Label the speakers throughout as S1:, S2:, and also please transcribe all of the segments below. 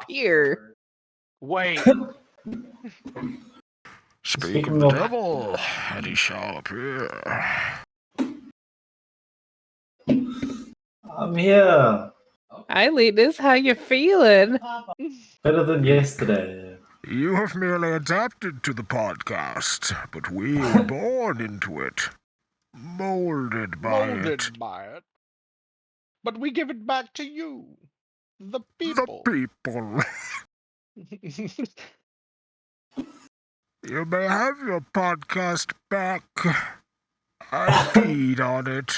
S1: appear.
S2: Wait.
S3: Speak of the devil, and he shall appear.
S4: I'm here.
S1: Hi, Letus. How you feeling?
S4: Better than yesterday.
S3: You have merely adapted to the podcast, but we were born into it. Molded by it.
S2: But we give it back to you. The people.
S3: The people. You may have your podcast back. I peed on it.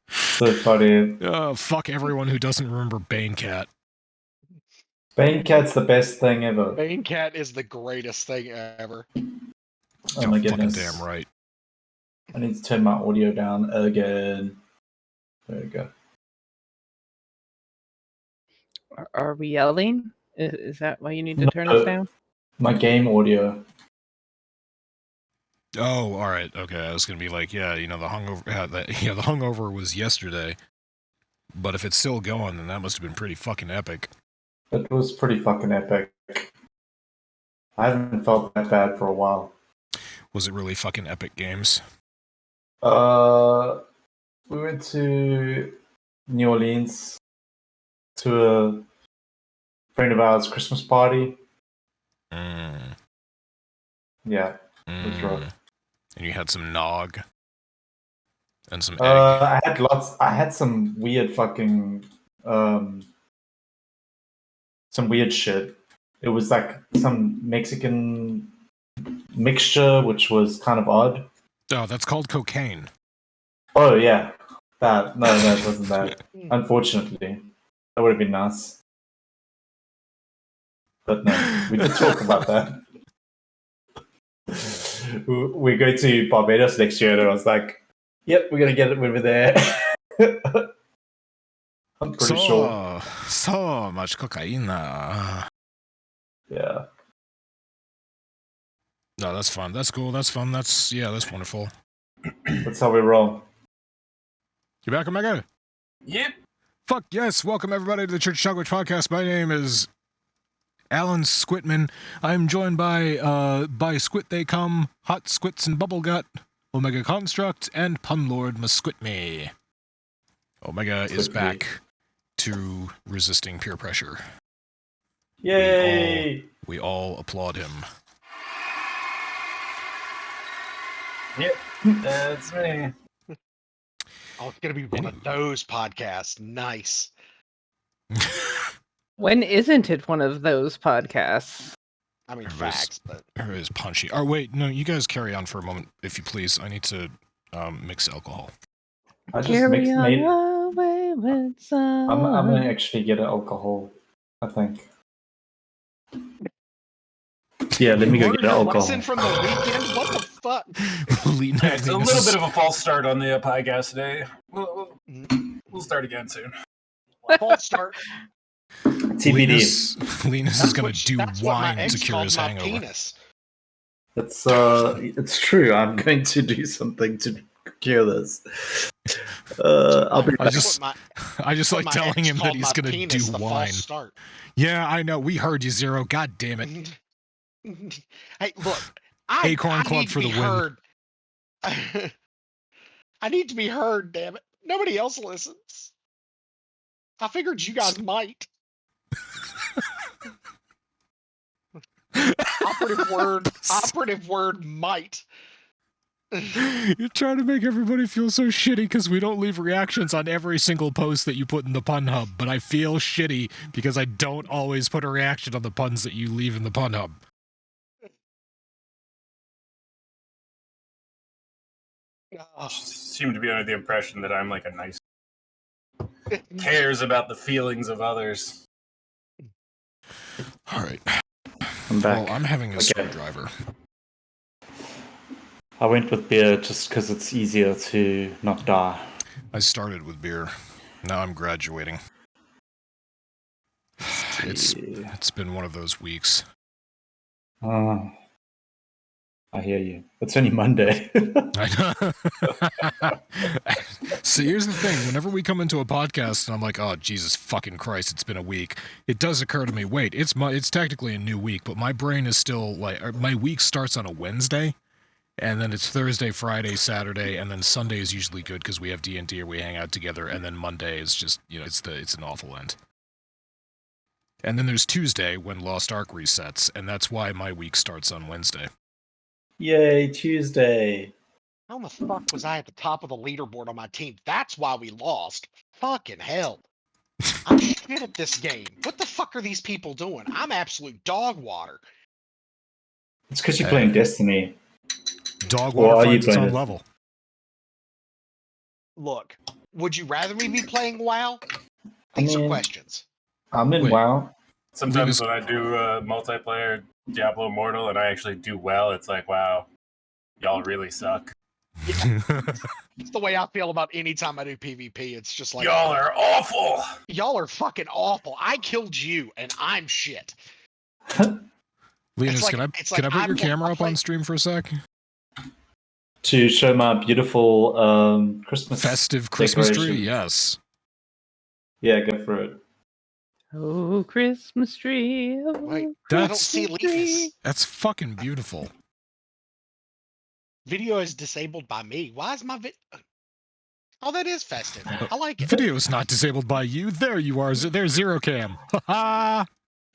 S4: So funny.
S5: Fuck everyone who doesn't remember Banecat.
S4: Banecat's the best thing ever.
S2: Banecat is the greatest thing ever.
S4: Oh my
S5: Fucking
S4: goodness.
S5: damn right.
S4: I need to turn my audio down again. There we go.
S1: Are we yelling? Is that why you need to turn us down?
S4: My game audio.
S5: Oh, all right. Okay, I was gonna be like, yeah, the hungover. The hungover was yesterday. But if it's still going, then that must have been pretty fucking epic.
S4: It was pretty fucking epic. I haven't felt that bad for a while.
S5: Was it really fucking epic games?
S4: We went to New Orleans to a friend of ours' Christmas party. Yeah, it was rough.
S5: And you had some nog and some egg.
S4: I had some weird fucking some weird shit. It was like some Mexican mixture, which was kind of odd.
S5: Oh, that's called cocaine.
S4: Oh yeah, that no, it wasn't that. Unfortunately, that would have been nice. But no, we did talk about that. We go to Barbados next year, and I was like, "Yep, we're gonna get it over there." I'm pretty sure.
S5: So much cocaine.
S4: Yeah.
S5: No, that's fun. That's cool. That's fun. That's wonderful.
S4: That's how we roll.
S5: You back, Omega?
S6: Yep.
S5: Fuck yes. Welcome everybody to the Church Chonkwij podcast. My name is Alan Squitman. I'm joined by Squit They Come, Hot Squits and Bubblegut, OmegaConstruct, and Punlord Musquitme. Omega is back to resisting peer pressure.
S4: Yay!
S5: We all applaud him.
S6: Yep, that's me.
S2: Oh, it's gonna be one of those podcasts. Nice.
S1: When isn't it one of those podcasts?
S2: I mean, facts, but
S5: It is punchy. Oh wait, no, you guys carry on for a moment, if you please. I need to mix alcohol.
S4: I just
S1: Carry on
S4: made.
S1: away with some.
S4: I'm gonna actually get an alcohol. I think. Yeah, let me go get an alcohol.
S2: lesson from the weekend. What the fuck?
S6: It's a little bit of a false start on the podcast today. We'll start again soon.
S2: False start.
S4: TBD.
S5: Linus is gonna do
S2: That's what my
S5: wine to
S2: ex
S5: cure his
S2: called my
S5: hangover.
S2: penis.
S4: It's true. I'm going to do something to cure this. I'll be back.
S5: I just like
S2: my
S5: telling
S2: ex
S5: him that
S2: called
S5: he's
S2: my
S5: gonna
S2: penis
S5: do
S2: the
S5: wine.
S2: false start.
S5: Yeah, I know. We heard you, Zero. God damn it.
S2: Hey, look. I
S5: Acorn Club
S2: need
S5: for
S2: to
S5: the
S2: be
S5: win.
S2: heard. I need to be heard, damn it. Nobody else listens. I figured you guys might. Operative word might.
S5: You're trying to make everybody feel so shitty because we don't leave reactions on every single post that you put in the Pun Hub, but I feel shitty because I don't always put a reaction on the puns that you leave in the Pun Hub.
S6: Seem to be under the impression that I'm like a nice cares about the feelings of others.
S5: All right.
S4: I'm back.
S5: Well, I'm having a screwdriver.
S4: I went with beer just because it's easier to not die.
S5: I started with beer. Now I'm graduating. It's been one of those weeks.
S4: Oh, I hear you. It's only Monday.
S5: I know. So here's the thing. Whenever we come into a podcast and I'm like, oh, Jesus fucking Christ, it's been a week, it does occur to me, wait, it's technically a new week, but my brain is still like, my week starts on a Wednesday, and then it's Thursday, Friday, Saturday, and then Sunday is usually good because we have D&D or we hang out together, and then Monday is just, it's an awful end. And then there's Tuesday when Lost Ark resets, and that's why my week starts on Wednesday.
S4: Yay, Tuesday.
S2: How the fuck was I at the top of the leaderboard on my team? That's why we lost. Fucking hell. I'm shit at this game. What the fuck are these people doing? I'm absolute dog water.
S4: It's because you're playing Destiny.
S5: Dog
S4: Or
S5: water
S4: are you
S5: finds its
S4: playing
S5: own
S4: it?
S5: level.
S2: Look, would you rather me be playing WoW? These are questions.
S4: I'm in
S5: Wait.
S4: WoW.
S6: Sometimes when I do multiplayer Diablo Immortal and I actually do well, it's like, wow, y'all really suck.
S2: It's the way I feel about any time I do PvP. It's just like,
S6: Y'all are awful.
S2: y'all are fucking awful. I killed you and I'm shit.
S5: Linus,
S2: like-
S5: can I
S2: it's
S5: put
S2: like
S5: your
S2: I'm-
S5: camera
S2: I'm
S5: up on
S2: playing-
S5: stream for a sec?
S4: To show my beautiful Christmas
S5: Festive Christmas tree,
S4: decoration.
S5: yes.
S4: Yeah, go for it.
S1: Oh, Christmas tree. Oh,
S2: Wait, I don't
S5: That's
S2: see Linus.
S5: that's fucking beautiful.
S2: Video is disabled by me. Why is my Oh, that is festive. I like it.
S5: Video is not disabled by you. There you are. There's Zero Cam. Ha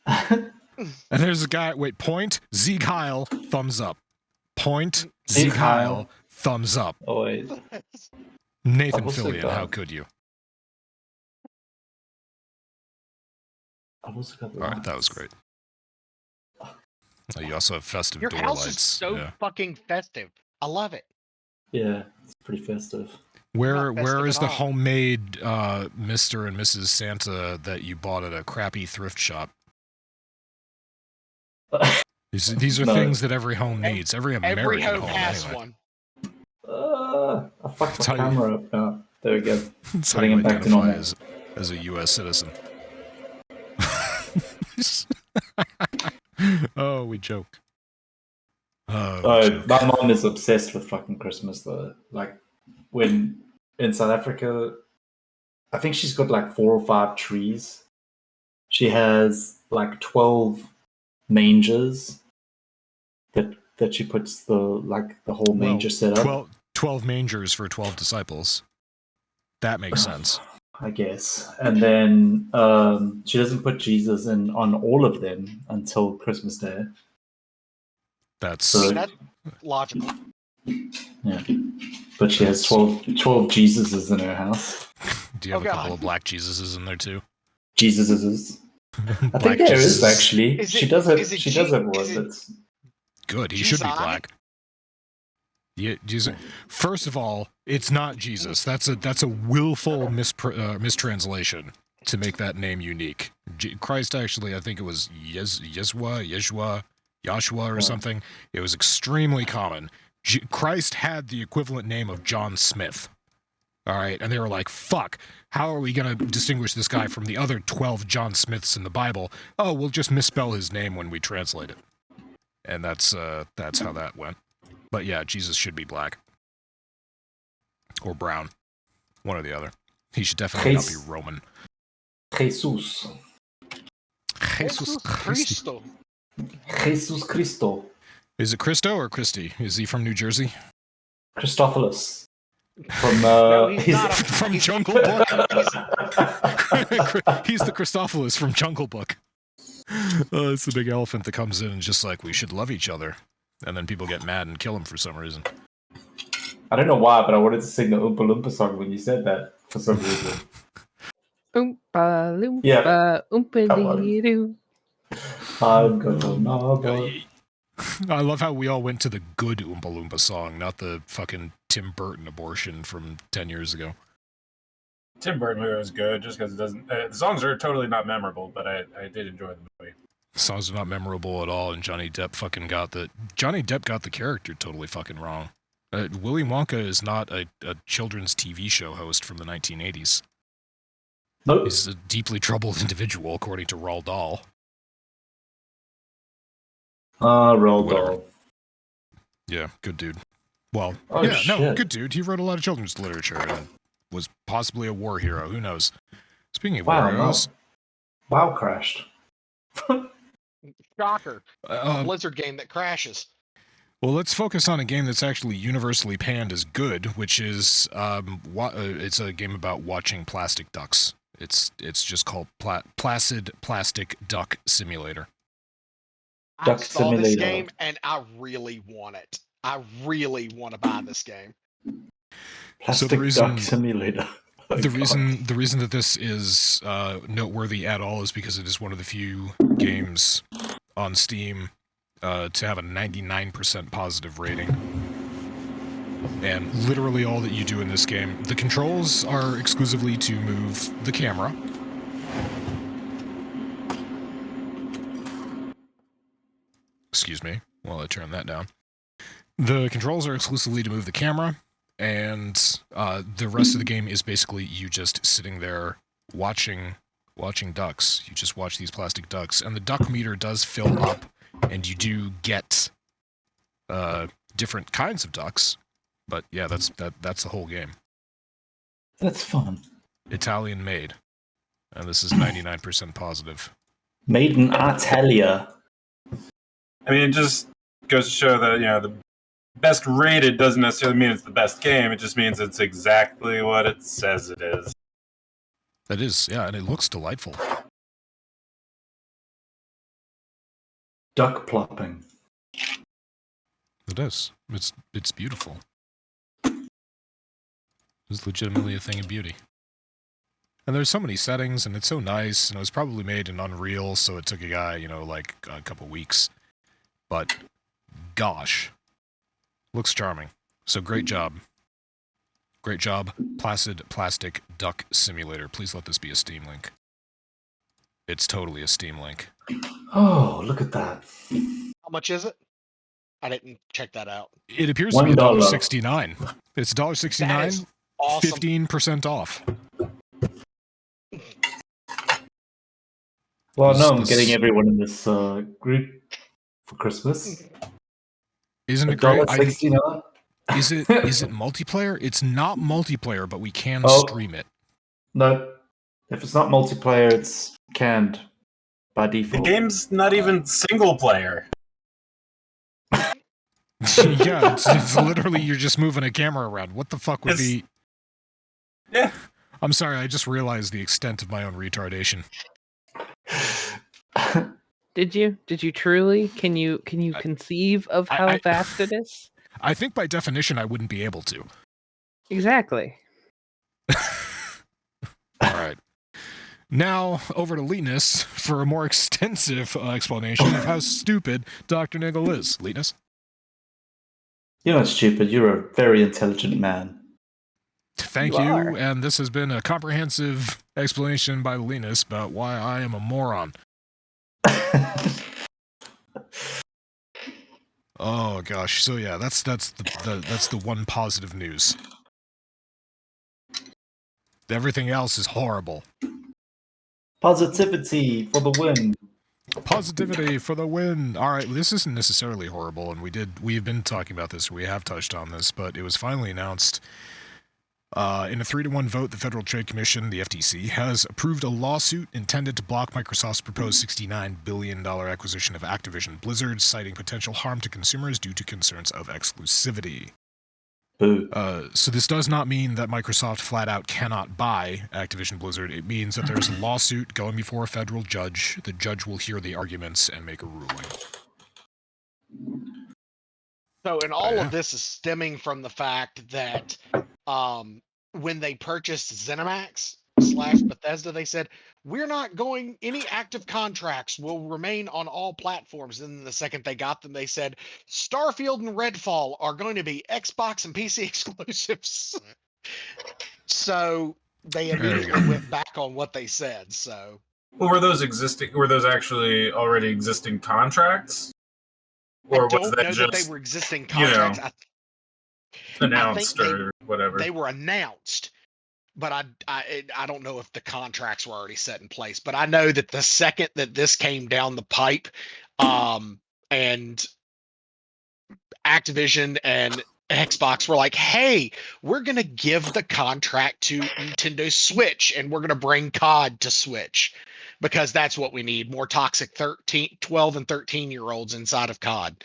S5: ha. And there's a guy. Wait, point Z Kyle. Thumbs up. Point Z
S4: Z
S5: Kyle.
S4: Kyle.
S5: Thumbs up.
S4: Oh, wait.
S5: Nathan
S4: Also
S5: Fillion.
S4: got-
S5: How could you?
S4: I've also got
S5: All right, that was
S4: lights.
S5: great. Oh, you also have festive
S2: Your
S5: door
S2: house
S5: lights.
S2: is so
S5: yeah.
S2: fucking festive. I love it.
S4: Yeah, it's pretty festive.
S5: Where
S2: not festive
S5: is
S2: at
S5: the
S2: all.
S5: homemade Mr. and Mrs. Santa that you bought at a crappy thrift shop? These are
S4: No.
S5: things that every home needs. Every American
S2: Every home
S5: home,
S2: has
S5: anyway.
S2: one.
S4: I fucked
S5: That's
S4: my
S5: how you-
S4: camera up now. There we go.
S5: That's how
S4: Putting
S5: you
S4: it back to
S5: identify
S4: normal.
S5: as a U.S. citizen. Oh, we joke. Oh, we
S4: Oh,
S5: joke.
S4: my mom is obsessed with fucking Christmas though. Like when in South Africa, I think she's got like 4 or 5 trees. She has like 12 mangers that she puts the whole manger setup.
S5: 12 mangers for 12 disciples. That makes sense.
S4: I guess. And then she doesn't put Jesus in on all of them until Christmas Day.
S5: That's
S4: So
S2: That's logical.
S4: yeah. But she has 12 Jesuses in her house.
S5: do you have
S2: Oh,
S5: a couple
S2: God.
S5: of black Jesuses in there too?
S4: Jesuses. I
S5: Black
S4: think there is
S5: Jesuses.
S4: actually.
S2: Is
S4: She
S2: it-
S4: does have
S2: is it
S4: she
S2: Je-
S4: does have
S2: is
S4: one
S2: it-
S4: that's
S5: Good. He should be
S2: Jesus?
S5: black. Yeah, Jesus. First of all, it's not Jesus. That's a willful mistranslation to make that name unique. Christ actually, I think it was Yeshua, or
S4: Oh.
S5: something. It was extremely common. Christ had the equivalent name of John Smith. All right, and they were like, "Fuck! How are we gonna distinguish this guy from the other 12 John Smiths in the Bible? Oh, we'll just misspell his name when we translate it." And that's how that went. But yeah, Jesus should be black. Or brown. One or the other. He should definitely not be
S4: Jesus.
S5: Roman.
S4: Jesus.
S5: Jesus Christi.
S2: Cristo.
S4: Jesus Christo.
S5: Is it Christo or Christy? Is he from New Jersey?
S4: Christophilus. From
S2: No, he's not a-
S5: From
S2: he's-
S5: Jungle Book? He's the Christophilus from Jungle Book. It's the big elephant that comes in and just like, we should love each other. And then people get mad and kill him for some reason.
S4: I don't know why, but I wanted to sing the Oompa Loompa song when you said that for some reason.
S1: Oompa loompa,
S4: Yeah.
S1: oompa
S4: Come on.
S1: doo.
S4: I'm gonna know.
S5: I love how we all went to the good Oompa Loompa song, not the fucking Tim Burton abortion from 10 years ago.
S6: Tim Burton movie was good, just because it doesn't. The songs are totally not memorable, but I did enjoy the movie.
S5: Songs are not memorable at all, and Johnny Depp got the character totally fucking wrong. Willy Wonka is not a children's TV show host from the 1980s.
S4: Nope.
S5: He's a deeply troubled individual, according to Roald Dahl.
S4: Roald
S5: Whatever.
S4: Dahl.
S5: Yeah, good dude. Well,
S4: Oh,
S5: no,
S4: shit.
S5: good dude. He wrote a lot of children's literature. And was possibly a war hero. Who knows? Speaking of
S4: Wow,
S5: war heroes,
S4: WoW crashed.
S2: Shocker.
S5: uh,
S2: Blizzard game that crashes.
S5: well, let's focus on a game that's actually universally panned as good, which is it's a game about watching plastic ducks. It's just called Placid Plastic Duck Simulator.
S2: I
S4: Duck
S2: saw this
S4: Simulator.
S2: game and I really want it. I really want to buy this game.
S4: Plastic
S5: reason-
S4: Duck Simulator. Oh,
S5: The
S4: God.
S5: reason that this is noteworthy at all is because it is one of the few games on Steam to have a 99% positive rating. And literally all that you do in this game, the controls are exclusively to move the camera. Excuse me while I turn that down. The controls are exclusively to move the camera, and the rest of the game is basically you just sitting there watching ducks. You just watch these plastic ducks, and the duck meter does fill up, and you do get different kinds of ducks. But yeah, that's the whole game.
S4: That's fun.
S5: Italian made, and this is 99% positive.
S4: Made in Italia.
S6: I mean, it just goes to show that, the best rated doesn't necessarily mean it's the best game. It just means it's exactly what it says it is.
S5: That is, yeah, and it looks delightful.
S4: Duck plopping.
S5: It is. It's beautiful. It's legitimately a thing of beauty. And there's so many settings, and it's so nice, and it was probably made in Unreal, so it took a guy, like a couple weeks. But, gosh, looks charming. So great job. Great job, Placid Plastic Duck Simulator. Please let this be a Steam link. It's totally a Steam link.
S4: Oh, look at that.
S2: How much is it? I didn't check that out.
S5: It appears to be
S4: $1.
S5: $1.69. It's
S2: That
S5: $1.69,
S2: is awesome.
S5: 15% off.
S4: Well, no, I'm
S5: This-
S4: getting everyone in this group for Christmas.
S5: Isn't it great?
S4: $1.69.
S5: Is it multiplayer? It's not multiplayer, but we can
S4: Oh.
S5: stream it.
S4: No, if it's not multiplayer, it's canned by
S6: The
S4: default.
S6: game's not even single player.
S5: Yeah, it's literally you're just moving a camera around. What the fuck would
S6: It's-
S5: be?
S6: Yeah.
S5: I'm sorry, I just realized the extent of my own retardation.
S1: Did you truly? Can you conceive of how
S5: I-
S1: vast it is?
S5: I think by definition I wouldn't be able to.
S1: Exactly.
S5: All right. Now over to Linus for a more extensive explanation of how stupid DrNiggle is. Linus?
S4: You're not stupid. You're a very intelligent man.
S5: Thank
S1: You
S5: you,
S1: are.
S5: and this has been a comprehensive explanation by Linus about why I am a moron. Oh gosh, so yeah, that's the one positive news. Everything else is horrible.
S4: Positivity for the win.
S5: Positivity for the win. All right, this isn't necessarily horrible, and we've been talking about this, we have touched on this, but it was finally announced in a 3-1 vote. The Federal Trade Commission, the FTC, has approved a lawsuit intended to block Microsoft's proposed $69 billion acquisition of Activision Blizzard, citing potential harm to consumers due to concerns of exclusivity.
S4: Boo.
S5: So this does not mean that Microsoft flat out cannot buy Activision Blizzard. It means that there's a lawsuit going before a federal judge. The judge will hear the arguments and make a ruling.
S2: So, and all
S5: Yeah.
S2: of this is stemming from the fact that when they purchased ZeniMax / Bethesda, they said, we're not going, any active contracts will remain on all platforms. And then the second they got them, they said, Starfield and Redfall are going to be Xbox and PC exclusives. So they
S5: There you
S2: immediately
S5: go.
S2: went back on what they said. So
S6: Well, were those actually already existing contracts? Or
S2: I
S6: was
S2: don't
S6: that
S2: know
S6: just
S2: that they were existing
S6: you know,
S2: contracts.
S6: announced
S2: they-
S6: or whatever?
S2: They were announced, but I don't know if the contracts were already set in place. But I know that the second that this came down the pipe, and Activision and Xbox were like, hey, we're going to give the contract to Nintendo Switch and we're going to bring COD to Switch because that's what we need. More toxic 12 and 13-year-olds inside of COD.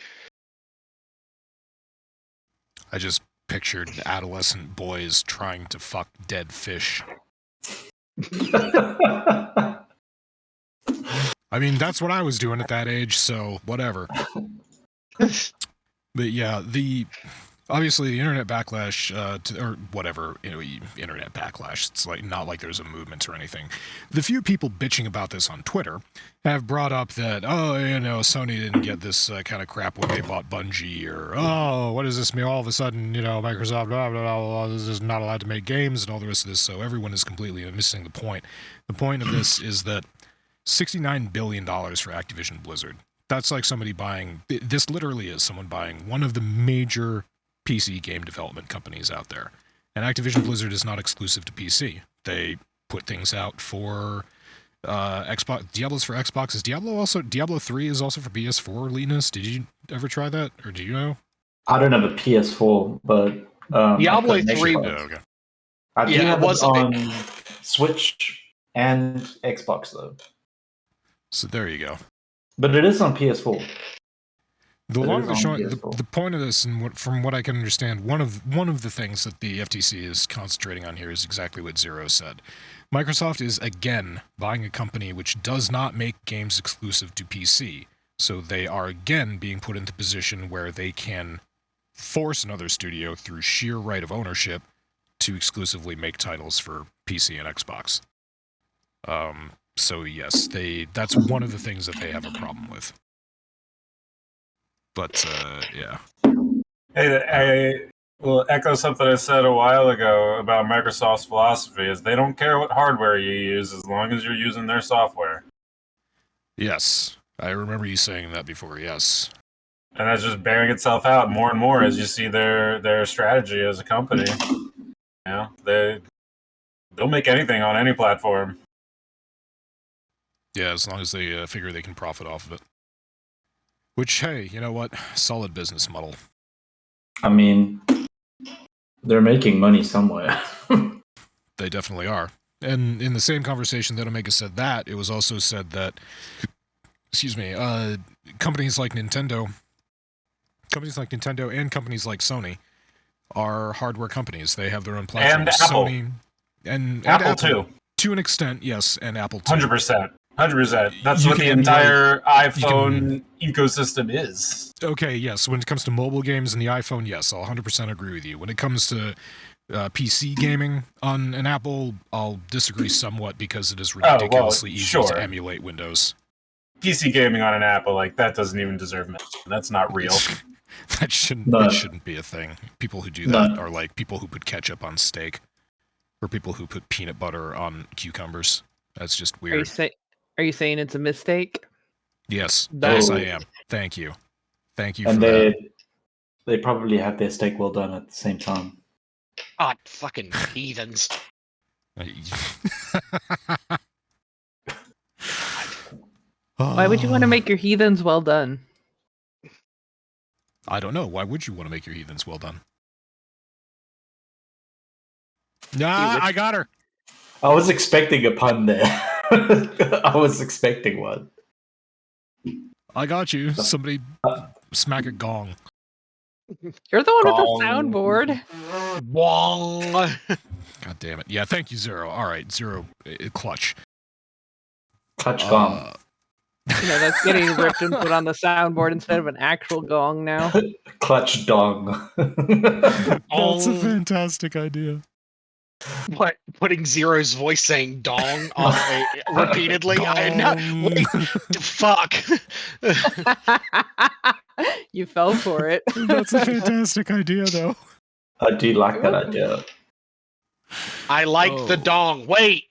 S5: I just pictured adolescent boys trying to fuck dead fish. I mean, that's what I was doing at that age, so whatever. But yeah, obviously the internet backlash, or whatever, internet backlash, it's like not like there's a movement or anything. The few people bitching about this on Twitter have brought up that, Sony didn't get this kind of crap when they bought Bungie, or, what does this mean? All of a sudden, Microsoft, blah, blah, blah, blah, this is not allowed to make games and all the rest of this, so everyone is completely missing the point. The point of this is that $69 billion for Activision Blizzard. That's like somebody buying, this literally is someone buying one of the major PC game development companies out there. And Activision Blizzard is not exclusive to PC. They put things out for Xbox. Diablo's for Xbox. Is Diablo 3 is also for PS4, Linus? Did you ever try that? Or do you know?
S4: I don't have a PS4, but
S2: Diablo 3.
S5: Okay.
S4: I do have
S2: it was
S4: it on Switch and Xbox though.
S5: So there you go.
S4: But it is on PS4.
S5: The long and the short, the point of this, and from what I can understand, one of the things that the FTC is concentrating on here is exactly what Zero said. Microsoft is again buying a company which does not make games exclusive to PC, so they are again being put into a position where they can force another studio through sheer right of ownership to exclusively make titles for PC and Xbox. So yes, that's one of the things that they have a problem with. But, yeah.
S6: Hey, I will echo something I said a while ago about Microsoft's philosophy is they don't care what hardware you use as long as you're using their software.
S5: Yes. I remember you saying that before, yes.
S6: And that's just bearing itself out more and more as you see their strategy as a company. They'll make anything on any platform.
S5: Yeah, as long as they figure they can profit off of it. Which, hey, you know what? Solid business model.
S4: I mean, they're making money somewhere.
S5: They definitely are. And in the same conversation that Omega said that, it was also said that, companies like Nintendo and companies like Sony are hardware companies. They have their own platforms.
S6: And Apple.
S5: Sony and
S6: Apple too.
S5: To an extent, yes, and Apple too.
S6: 100%. 100%. That's
S5: You
S6: what the
S5: can
S6: entire iPhone ecosystem is.
S5: Okay, yes. When it comes to mobile games and the iPhone, yes, I'll 100% agree with you. When it comes to PC gaming on an Apple, I'll disagree somewhat because it is ridiculously easy to emulate Windows.
S6: PC gaming on an Apple, like, that doesn't even deserve mention. That's not real.
S5: That shouldn't be a thing. People who do that are like people who put ketchup on steak, or people who put peanut butter on cucumbers. That's just weird.
S1: Are you saying it's a mistake?
S5: Yes.
S1: No.
S5: Yes, I am. Thank you. Thank you
S4: and
S5: for that.
S4: They probably have their steak well done at the same time.
S2: God, fucking heathens.
S1: Why would you want to make your heathens well done?
S5: I don't know. Why would you want to make your heathens well done? Nah, I got her.
S4: I was expecting a pun there. I was expecting one.
S5: I got you. Somebody smack a gong.
S1: You're the one
S4: Gong.
S1: with the soundboard.
S2: Wong.
S5: God damn it. Yeah, thank you, Zero. All right, Zero, clutch.
S4: Clutch gong.
S1: That's getting ripped and put on the soundboard instead of an actual gong now.
S4: Clutch dong.
S5: That's a fantastic idea.
S2: What? Putting Zero's voice saying "dong" on repeatedly? Wait, fuck!
S1: You fell for it.
S5: That's a fantastic idea, though.
S4: I do like that idea.
S2: I like the dong. Wait.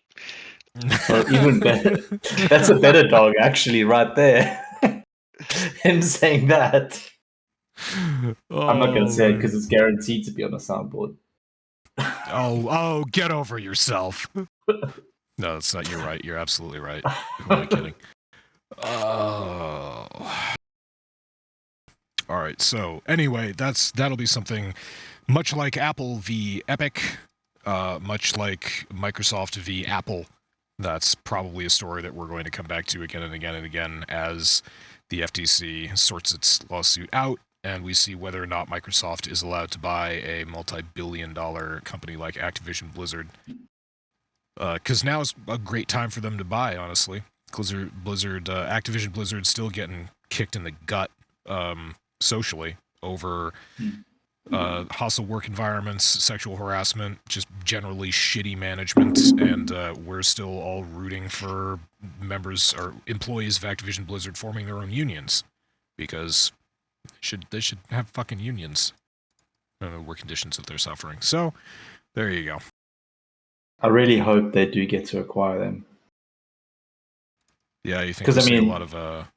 S4: Or even better. That's a better dog, actually, right there. Him saying that. I'm not going to say it because it's guaranteed to be on the soundboard.
S5: Oh, get over yourself. No, it's not. You're right. You're absolutely right. Who am I kidding? Oh. All right. So anyway, that'll be something much like Apple v. Epic, much like Microsoft v. Apple. That's probably a story that we're going to come back to again and again and again as the FTC sorts its lawsuit out and we see whether or not Microsoft is allowed to buy a multi-billion-dollar company like Activision Blizzard. Because now is a great time for them to buy, honestly. Activision Blizzard's still getting kicked in the gut socially over hostile work environments, sexual harassment, just generally shitty management, and we're still all rooting for members or employees of Activision Blizzard forming their own unions, because they should have fucking unions. I don't know the work conditions that they're suffering. So, there you go.
S4: I really hope they do get to acquire them.
S5: Yeah, you think we'll see a lot of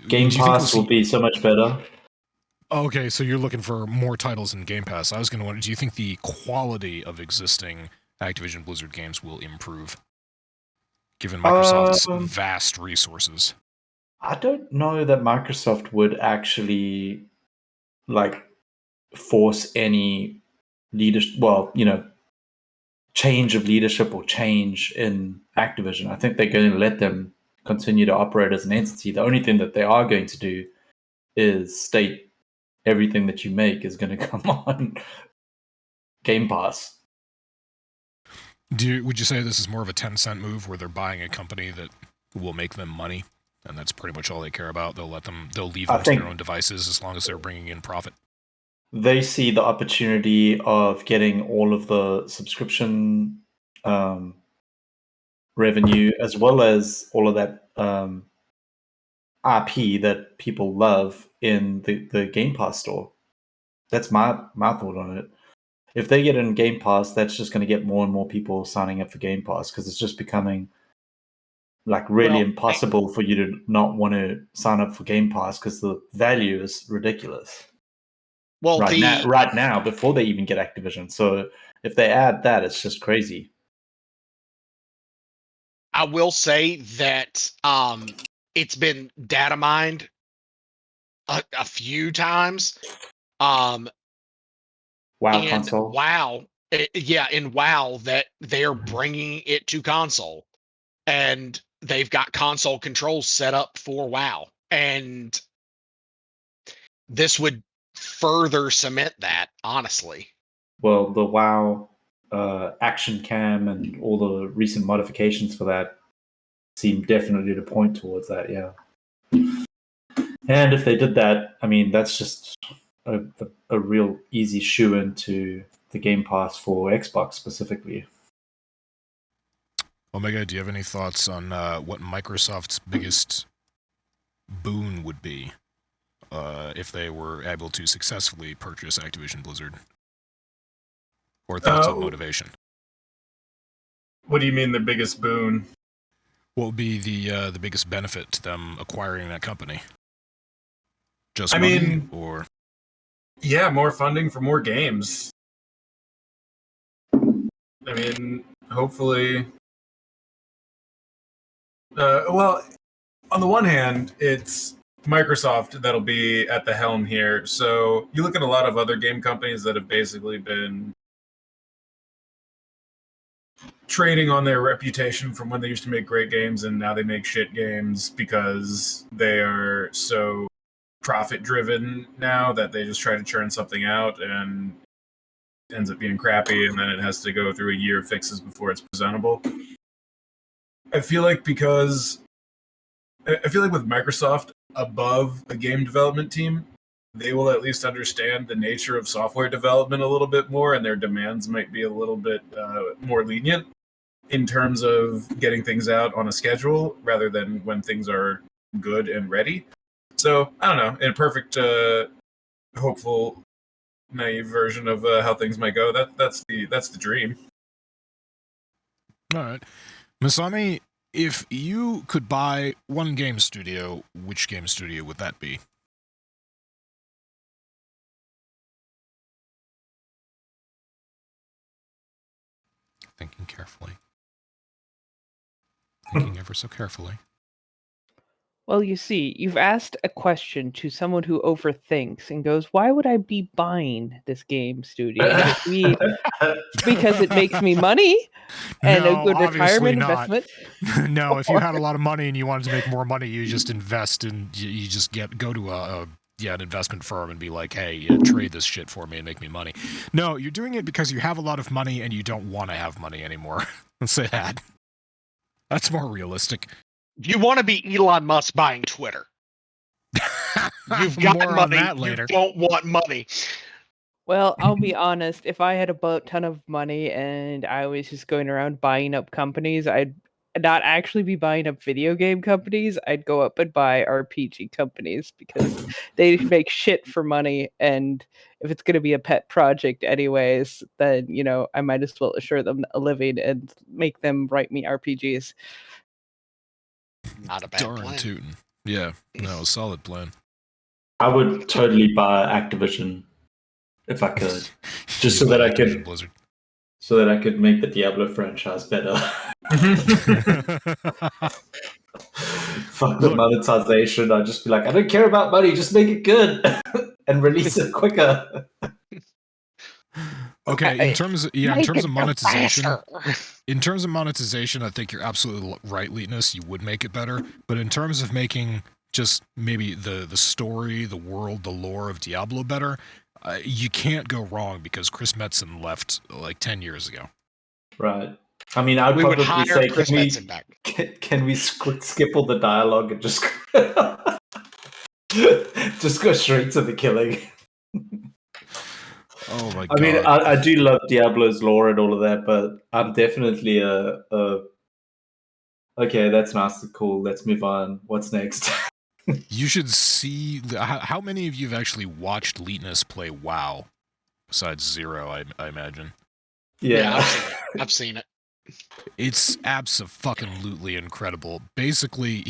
S4: Game Pass will be so much better.
S5: Okay, so you're looking for more titles in Game Pass. I was going to wonder, do you think the quality of existing Activision Blizzard games will improve, given Microsoft's vast resources?
S4: I don't know that Microsoft would actually, force any leadership, change of leadership or change in Activision. I think they're going to let them continue to operate as an entity. The only thing that they are going to do is state everything that you make is going to come on Game Pass.
S5: Would you say this is more of a 10-cent move where they're buying a company that will make them money, and that's pretty much all they care about? They'll leave them to their own devices as long as they're bringing in profit.
S4: They see the opportunity of getting all of the subscription revenue as well as all of that IP that people love in the Game Pass store. That's my thought on it. If they get in Game Pass, that's just going to get more and more people signing up for Game Pass, because it's just becoming really impossible for you to not want to sign up for Game Pass because the value is ridiculous.
S2: Well,
S4: right now, before they even get Activision. So if they add that, it's just crazy.
S2: I will say that it's been data mined a few times.
S4: WoW console.
S2: WoW, in WoW that they're bringing it to console, and they've got console controls set up for WoW, and this would further cement that, honestly.
S4: Well, the WoW action cam and all the recent modifications for that seem definitely to point towards that, yeah. And if they did that, I mean, that's just a real easy shoe into the Game Pass for Xbox specifically.
S5: Omega, do you have any thoughts on what Microsoft's biggest boon would be if they were able to successfully purchase Activision Blizzard? Or thoughts on motivation?
S6: What do you mean the biggest boon?
S5: What would be the biggest benefit to them acquiring that company? Just or
S6: yeah, more funding for more games. I mean, hopefully. Well, on the one hand, it's Microsoft that'll be at the helm here. So you look at a lot of other game companies that have basically been trading on their reputation from when they used to make great games, and now they make shit games because they are so profit driven now that they just try to churn something out and it ends up being crappy, and then it has to go through a year of fixes before it's presentable. I feel like with Microsoft above a game development team, they will at least understand the nature of software development a little bit more, and their demands might be a little bit more lenient in terms of getting things out on a schedule rather than when things are good and ready. So, I don't know, in a perfect, hopeful, naive version of how things might go, that's the dream.
S5: All right. Masami, if you could buy one game studio, which game studio would that be? Thinking carefully. Thinking ever so carefully.
S1: Well, you see, you've asked a question to someone who overthinks and goes, "Why would I be buying this game studio? Because it makes me money and a
S5: No,
S1: good
S5: obviously
S1: retirement
S5: not.
S1: investment."
S5: No, if you had a lot of money and you wanted to make more money, you just invest and you just go to an investment firm and be like, hey, trade this shit for me and make me money. No, you're doing it because you have a lot of money and you don't want to have money anymore. Let's say that. That's more realistic.
S2: You want to be Elon Musk buying Twitter. You've got
S5: More on
S2: money.
S5: that later.
S2: You don't want money.
S1: Well, I'll be honest, if I had a ton of money and I was just going around buying up companies, I'd not actually be buying up video game companies. I'd go up and buy RPG companies because they make shit for money. And if it's going to be a pet project anyways, then, I might as well assure them a living and make them write me RPGs.
S2: Not a bad
S5: Darn
S2: plan.
S5: tootin'. Yeah, no, solid plan.
S4: I would totally buy Activision if I could, just so that I could
S5: Blizzard.
S4: so that I could make the Diablo franchise better. Fuck the
S5: Look.
S4: monetization. I'd just be like, I don't care about money, just make it good and release it quicker.
S5: Okay, in terms of monetization,
S2: Faster.
S5: I think you're absolutely right, Leetness. You would make it better, but in terms of making just maybe the story, the world, the lore of Diablo better, you can't go wrong because Chris Metzen left like 10 years ago.
S4: Right. I mean, I'd
S2: We would
S4: probably
S2: hire
S4: say,
S2: Chris Metzen back.
S4: can we skip all the dialogue and just just go straight to the killing?
S5: Oh my god.
S4: I mean, I do love Diablo's lore and all of that, but I'm definitely okay, that's nice and cool. Let's move on. What's next?
S5: You should see how many of you have actually watched Leetness play WoW, besides Zero, I imagine.
S4: Yeah.
S2: I've seen it.
S5: It's abso-fucking-lutely incredible. Basically,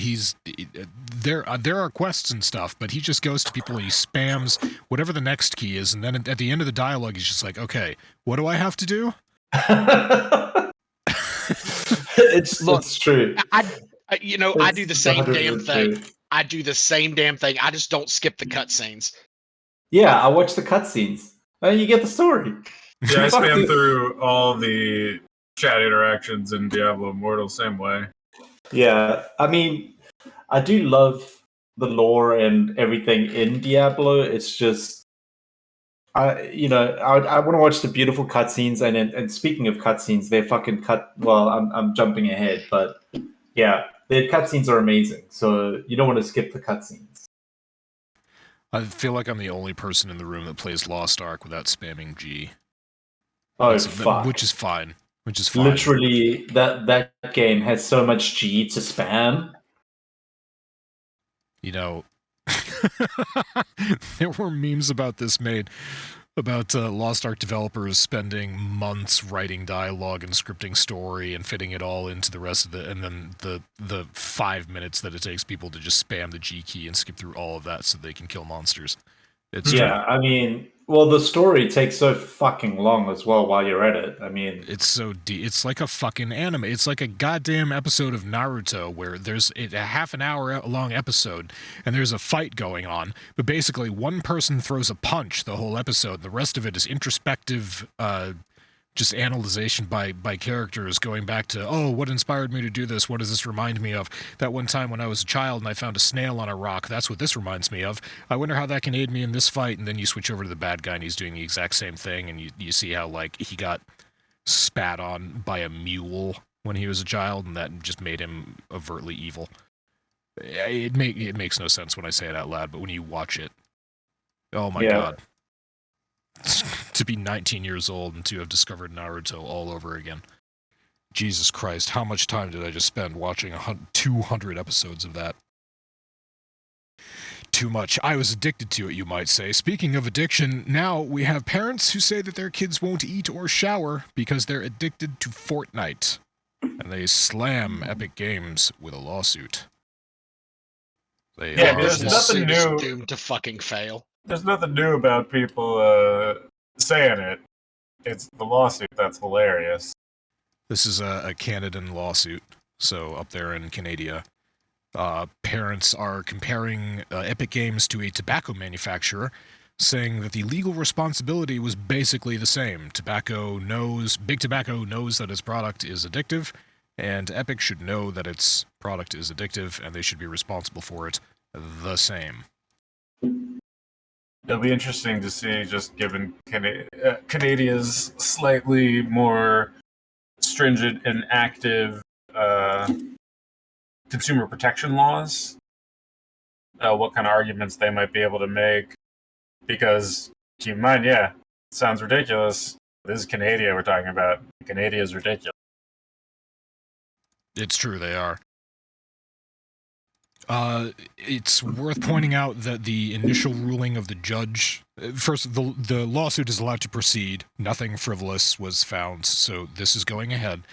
S5: there are quests and stuff, but he just goes to people and he spams whatever the next key is, and then at the end of the dialogue, he's just like, okay, what do I have to do?
S4: It's true.
S2: I do the same damn
S4: 100%
S2: thing.
S4: true.
S2: I do the same damn thing. I just don't skip the cutscenes.
S4: Yeah, I watch the cutscenes. And you get the story.
S6: Yeah, I
S4: Fuck
S6: spam
S4: you.
S6: through all the chat interactions in Diablo Immortal same way.
S4: Yeah, I mean, I do love the lore and everything in Diablo. It's just, I want to watch the beautiful cutscenes. And speaking of cutscenes, they're fucking cut. Well, I'm jumping ahead, but yeah, the cutscenes are amazing. So you don't want to skip the cutscenes.
S5: I feel like I'm the only person in the room that plays Lost Ark without spamming G.
S4: Oh fuck!
S5: Which is fine.
S4: Literally, that game has so much G to spam.
S5: You know, there were memes about this made about Lost Ark developers spending months writing dialogue and scripting story and fitting it all into the rest of and then the 5 minutes that it takes people to just spam the G key and skip through all of that so they can kill monsters. It's
S4: Yeah, I mean, well, the story takes so fucking long as well while you're at it. I mean,
S5: it's so deep. It's like a fucking anime. It's like a goddamn episode of Naruto where there's a half an hour long episode and there's a fight going on, but basically one person throws a punch the whole episode. The rest of it is introspective, just analyzation by characters going back to, oh, what inspired me to do this? What does this remind me of? That one time when I was a child and I found a snail on a rock. That's what this reminds me of. I wonder how that can aid me in this fight. And then you switch over to the bad guy and he's doing the exact same thing. And you see how, like, he got spat on by a mule when he was a child, and that just made him overtly evil. It makes no sense when I say it out loud, but when you watch it, oh my god. To be 19 years old and to have discovered Naruto all over again. Jesus Christ, how much time did I just spend watching 200 episodes of that? Too much. I was addicted to it, you might say. Speaking of addiction, now we have parents who say that their kids won't eat or shower because they're addicted to Fortnite. And they slam Epic Games with a lawsuit.
S6: There's nothing new.
S2: Doomed to fucking fail.
S6: There's nothing new about people saying it. It's the lawsuit that's hilarious.
S5: This is a Canadian lawsuit, so up there in Canada. Parents are comparing Epic Games to a tobacco manufacturer, saying that the legal responsibility was basically the same. Big Tobacco knows that its product is addictive, and Epic should know that its product is addictive, and they should be responsible for it the same.
S6: It'll be interesting to see, just given Canada's slightly more stringent and active consumer protection laws, what kind of arguments they might be able to make. Because, keep in mind, yeah, it sounds ridiculous. This is Canada we're talking about. Canada is ridiculous.
S5: It's true, they are. It's worth pointing out that the initial ruling of the judge... First, the lawsuit is allowed to proceed. Nothing frivolous was found, so this is going ahead.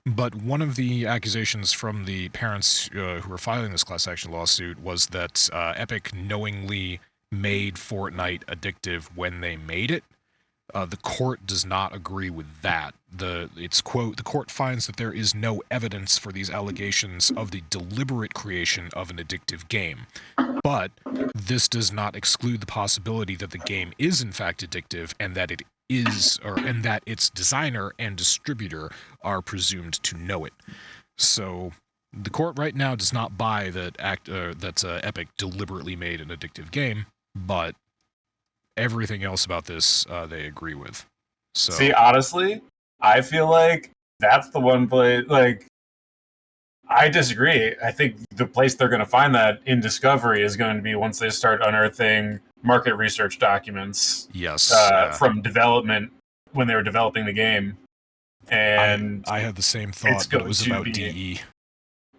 S5: But one of the accusations from the parents who were filing this class action lawsuit was that Epic knowingly made Fortnite addictive when they made it. The court does not agree with that. It's quote, "The court finds that there is no evidence for these allegations of the deliberate creation of an addictive game. But this does not exclude the possibility that the game is in fact addictive and that and that its designer and distributor are presumed to know it." So the court right now does not buy that Epic deliberately made an addictive game, but everything else about this they agree with. So
S6: see, honestly, I feel like that's the one place. Like, I disagree. I think the place they're going to find that in discovery is going to be once they start unearthing market research documents.
S5: Yes,
S6: from development when they were developing the game. And
S5: I had the same thought, but it was about DE.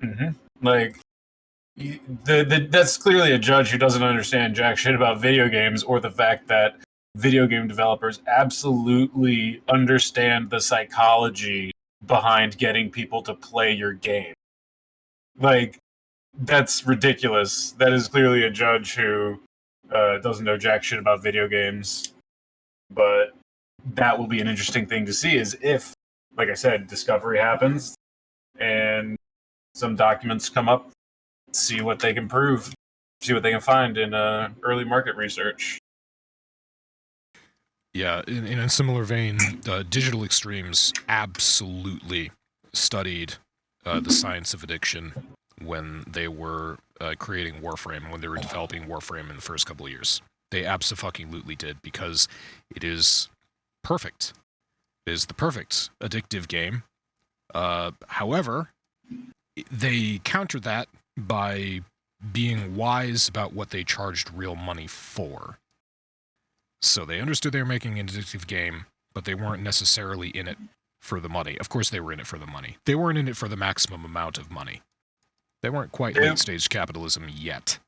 S6: Mm-hmm. Like, that's clearly a judge who doesn't understand jack shit about video games, or the fact that video game developers absolutely understand the psychology behind getting people to play your game. Like, that's ridiculous. That is clearly a judge who doesn't know jack shit about video games. But that will be an interesting thing to see, is if, like I said, discovery happens and some documents come up, see what they can prove, see what they can find in early market research.
S5: Yeah, in a similar vein, Digital Extremes absolutely studied the science of addiction when they were creating Warframe, when they were developing Warframe in the first couple of years. They abso-fucking-lutely did, because it is perfect. It is the perfect addictive game. However, they countered that by being wise about what they charged real money for. So they understood they were making an addictive game, but they weren't necessarily in it for the money. Of course they were in it for the money. They weren't in it for the maximum amount of money. They weren't quite late-stage capitalism yet.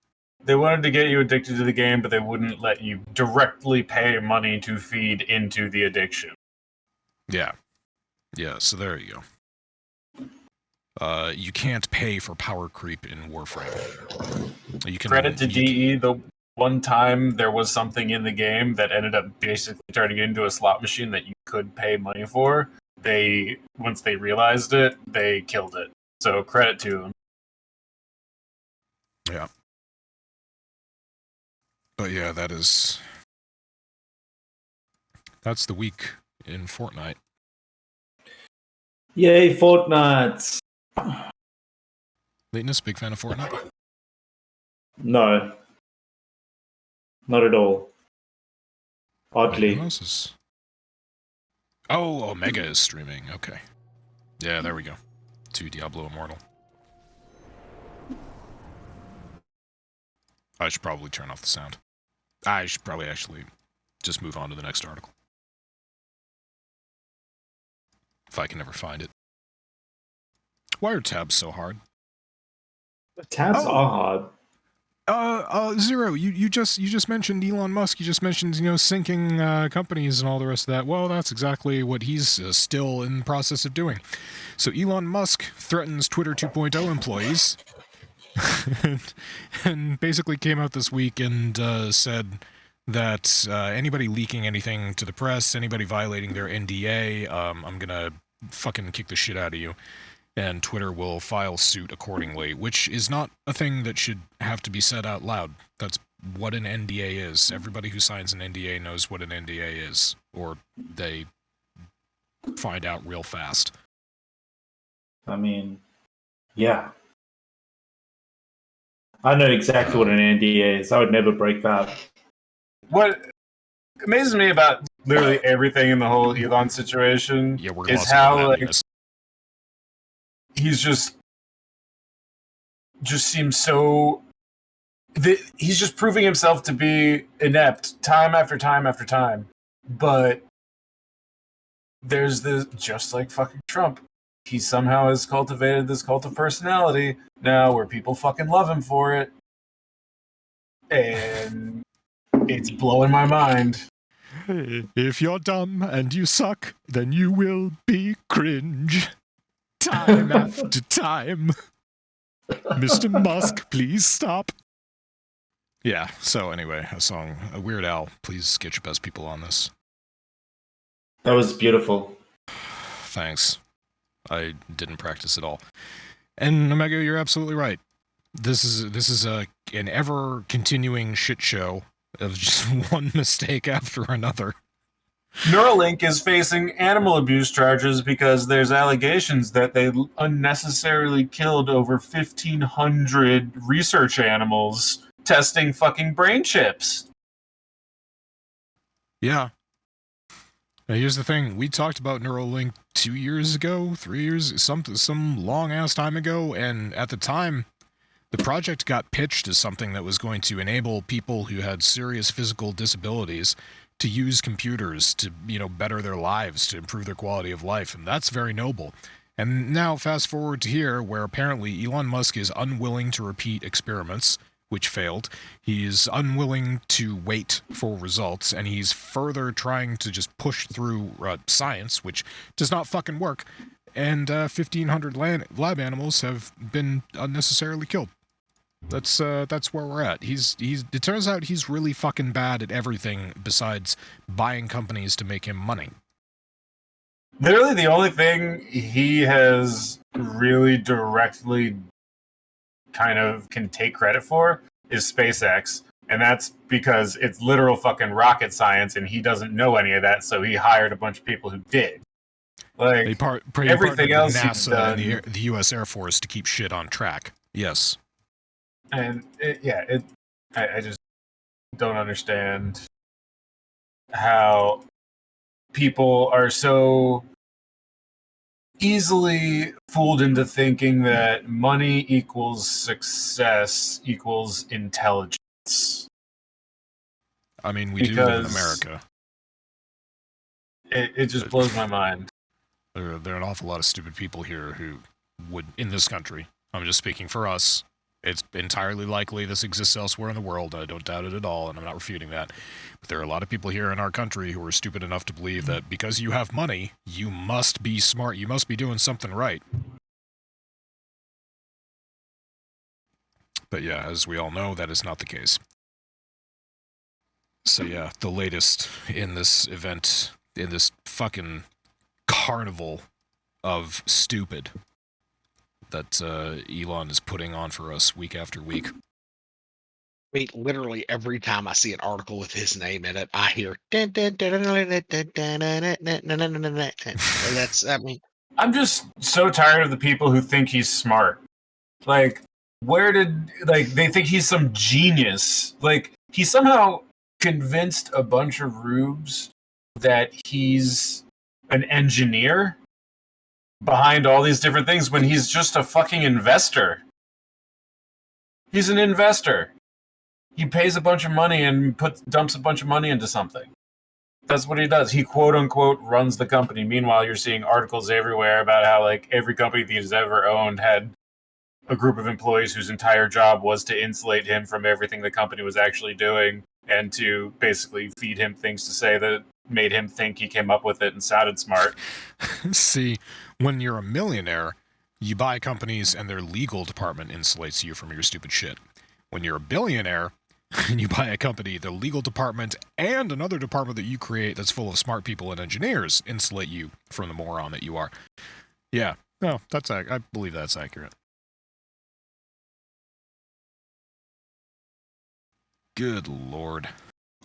S6: They wanted to get you addicted to the game, but they wouldn't let you directly pay money to feed into the addiction.
S5: Yeah. Yeah, so there you go. You can't pay for power creep in Warframe.
S6: Credit to DE, the one time there was something in the game that ended up basically turning it into a slot machine that you could pay money for. Once they realized it, they killed it. So credit to them.
S5: Yeah. But yeah, that's the week in Fortnite.
S4: Yay, Fortnite!
S5: Lateness, big fan of Fortnite?
S4: No. Not at all. Oddly.
S5: Oh, Omega is streaming. Okay. Yeah, there we go. To Diablo Immortal. I should probably turn off the sound. I should probably actually just move on to the next article. If I can ever find it. Why are tabs so hard?
S4: Tabs are hard.
S5: Zero, you just mentioned Elon Musk. You just mentioned, sinking companies and all the rest of that. Well, that's exactly what he's still in the process of doing. So Elon Musk threatens Twitter 2.0 employees and basically came out this week and said that anybody leaking anything to the press, anybody violating their NDA, I'm gonna fucking kick the shit out of you. and Twitter will file suit accordingly, which is not a thing that should have to be said out loud. That's what an NDA is. Everybody who signs an NDA knows what an NDA is, or they find out real fast.
S4: I mean, yeah. I know exactly what an NDA is. I would never break that.
S6: What amazes me about literally everything in the whole Elon situation is how like he's just seems so. He's just proving himself to be inept time after time after time. But there's this, just like fucking Trump, he somehow has cultivated this cult of personality now where people fucking love him for it. And it's blowing my mind.
S5: If you're dumb and you suck, then you will be cringe. Time after time. Mr. Musk, please stop. Yeah, so anyway, a Weird Al, please get your best people on this.
S4: That was beautiful.
S5: Thanks. I didn't practice at all. And Omega, you're absolutely right. This is an ever-continuing shit show of just one mistake after another.
S6: Neuralink is facing animal abuse charges because there's allegations that they unnecessarily killed over 1,500 research animals testing fucking brain chips.
S5: Yeah. Now here's the thing. We talked about Neuralink 2 years ago, 3 years, some long-ass time ago, and at the time, the project got pitched as something that was going to enable people who had serious physical disabilities to use computers to, better their lives, to improve their quality of life, and that's very noble. And now fast forward to here, where apparently Elon Musk is unwilling to repeat experiments, which failed. He's unwilling to wait for results, and he's further trying to just push through science, which does not fucking work. And 1,500 lab animals have been unnecessarily killed. That's where we're at. It turns out he's really fucking bad at everything besides buying companies to make him money.
S6: Literally the only thing he has really directly kind of can take credit for is SpaceX. And that's because it's literal fucking rocket science and he doesn't know any of that, so he hired a bunch of people who did. Like, everything else he's done,
S5: and the U.S. Air Force to keep shit on track. Yes.
S6: And I just don't understand how people are so easily fooled into thinking that money equals success equals intelligence.
S5: I mean, we do live in America.
S6: It just blows my mind.
S5: There are an awful lot of stupid people here who would, in this country, I'm just speaking for us, it's entirely likely this exists elsewhere in the world. I don't doubt it at all, and I'm not refuting that. But there are a lot of people here in our country who are stupid enough to believe that because you have money, you must be smart, you must be doing something right. But yeah, as we all know, that is not the case. So yeah, the latest in this event, in this fucking carnival of stupid that Elon is putting on for us week after week.
S2: Wait, literally every time I see an article with his name in it, I hear that's
S6: I'm just so tired of the people who think he's smart. Like, they think he's some genius. Like, he somehow convinced a bunch of rubes that he's an engineer behind all these different things when he's just a fucking investor. He's an investor. He pays a bunch of money and dumps a bunch of money into something. That's what he does. He quote unquote runs the company. Meanwhile, you're seeing articles everywhere about how like every company that he's ever owned had a group of employees whose entire job was to insulate him from everything the company was actually doing and to basically feed him things to say that made him think he came up with it and sounded smart.
S5: See, when you're a millionaire, you buy companies and their legal department insulates you from your stupid shit. When you're a billionaire, and you buy a company, the legal department and another department that you create that's full of smart people and engineers insulate you from the moron that you are. Yeah, No, I believe that's accurate. Good lord.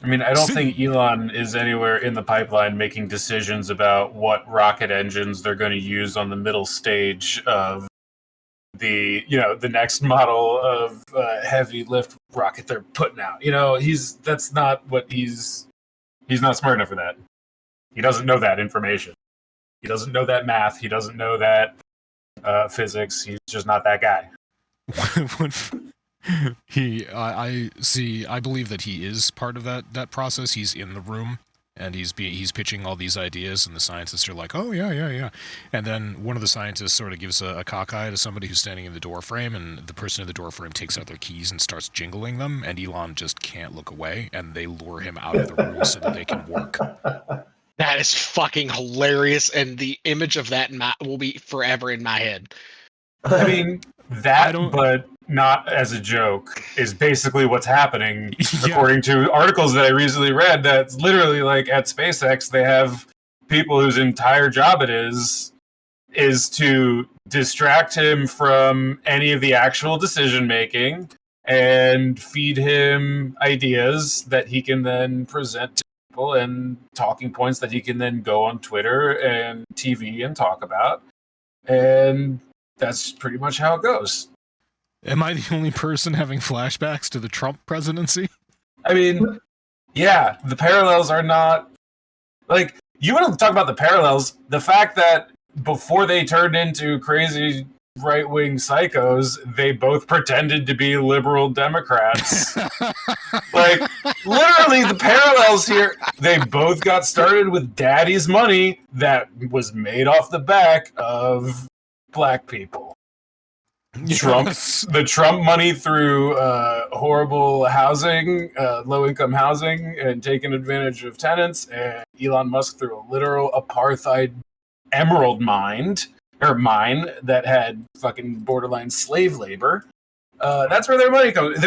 S6: I mean, I don't think Elon is anywhere in the pipeline making decisions about what rocket engines they're going to use on the middle stage of the next model of heavy lift rocket they're putting out. He's not smart enough for that. He doesn't know that information. He doesn't know that math. He doesn't know that physics. He's just not that guy.
S5: I believe that he is part of that process. He's in the room and he's pitching all these ideas, and the scientists are like, oh yeah, and then one of the scientists sort of gives a cockeye to somebody who's standing in the door frame, and the person in the door frame takes out their keys and starts jingling them, and Elon just can't look away, and they lure him out of the room so that they can work.
S2: That is fucking hilarious, and the image of that will be forever in my head.
S6: I mean, but not as a joke, is basically what's happening, according to articles that I recently read. That's literally like at SpaceX, they have people whose entire job it is to distract him from any of the actual decision making and feed him ideas that he can then present to people and talking points that he can then go on Twitter and TV and talk about. And that's pretty much how it goes.
S5: Am I the only person having flashbacks to the Trump presidency?
S6: I mean, yeah, the parallels are not... Like, you want to talk about the parallels, the fact that before they turned into crazy right-wing psychos, they both pretended to be liberal Democrats. Like, literally, the parallels here, they both got started with daddy's money that was made off the back of black people.
S5: Yes.
S6: The Trump money through horrible housing, low-income housing, and taking advantage of tenants, and Elon Musk through a literal apartheid emerald mine that had fucking borderline slave labor. That's where their money comes.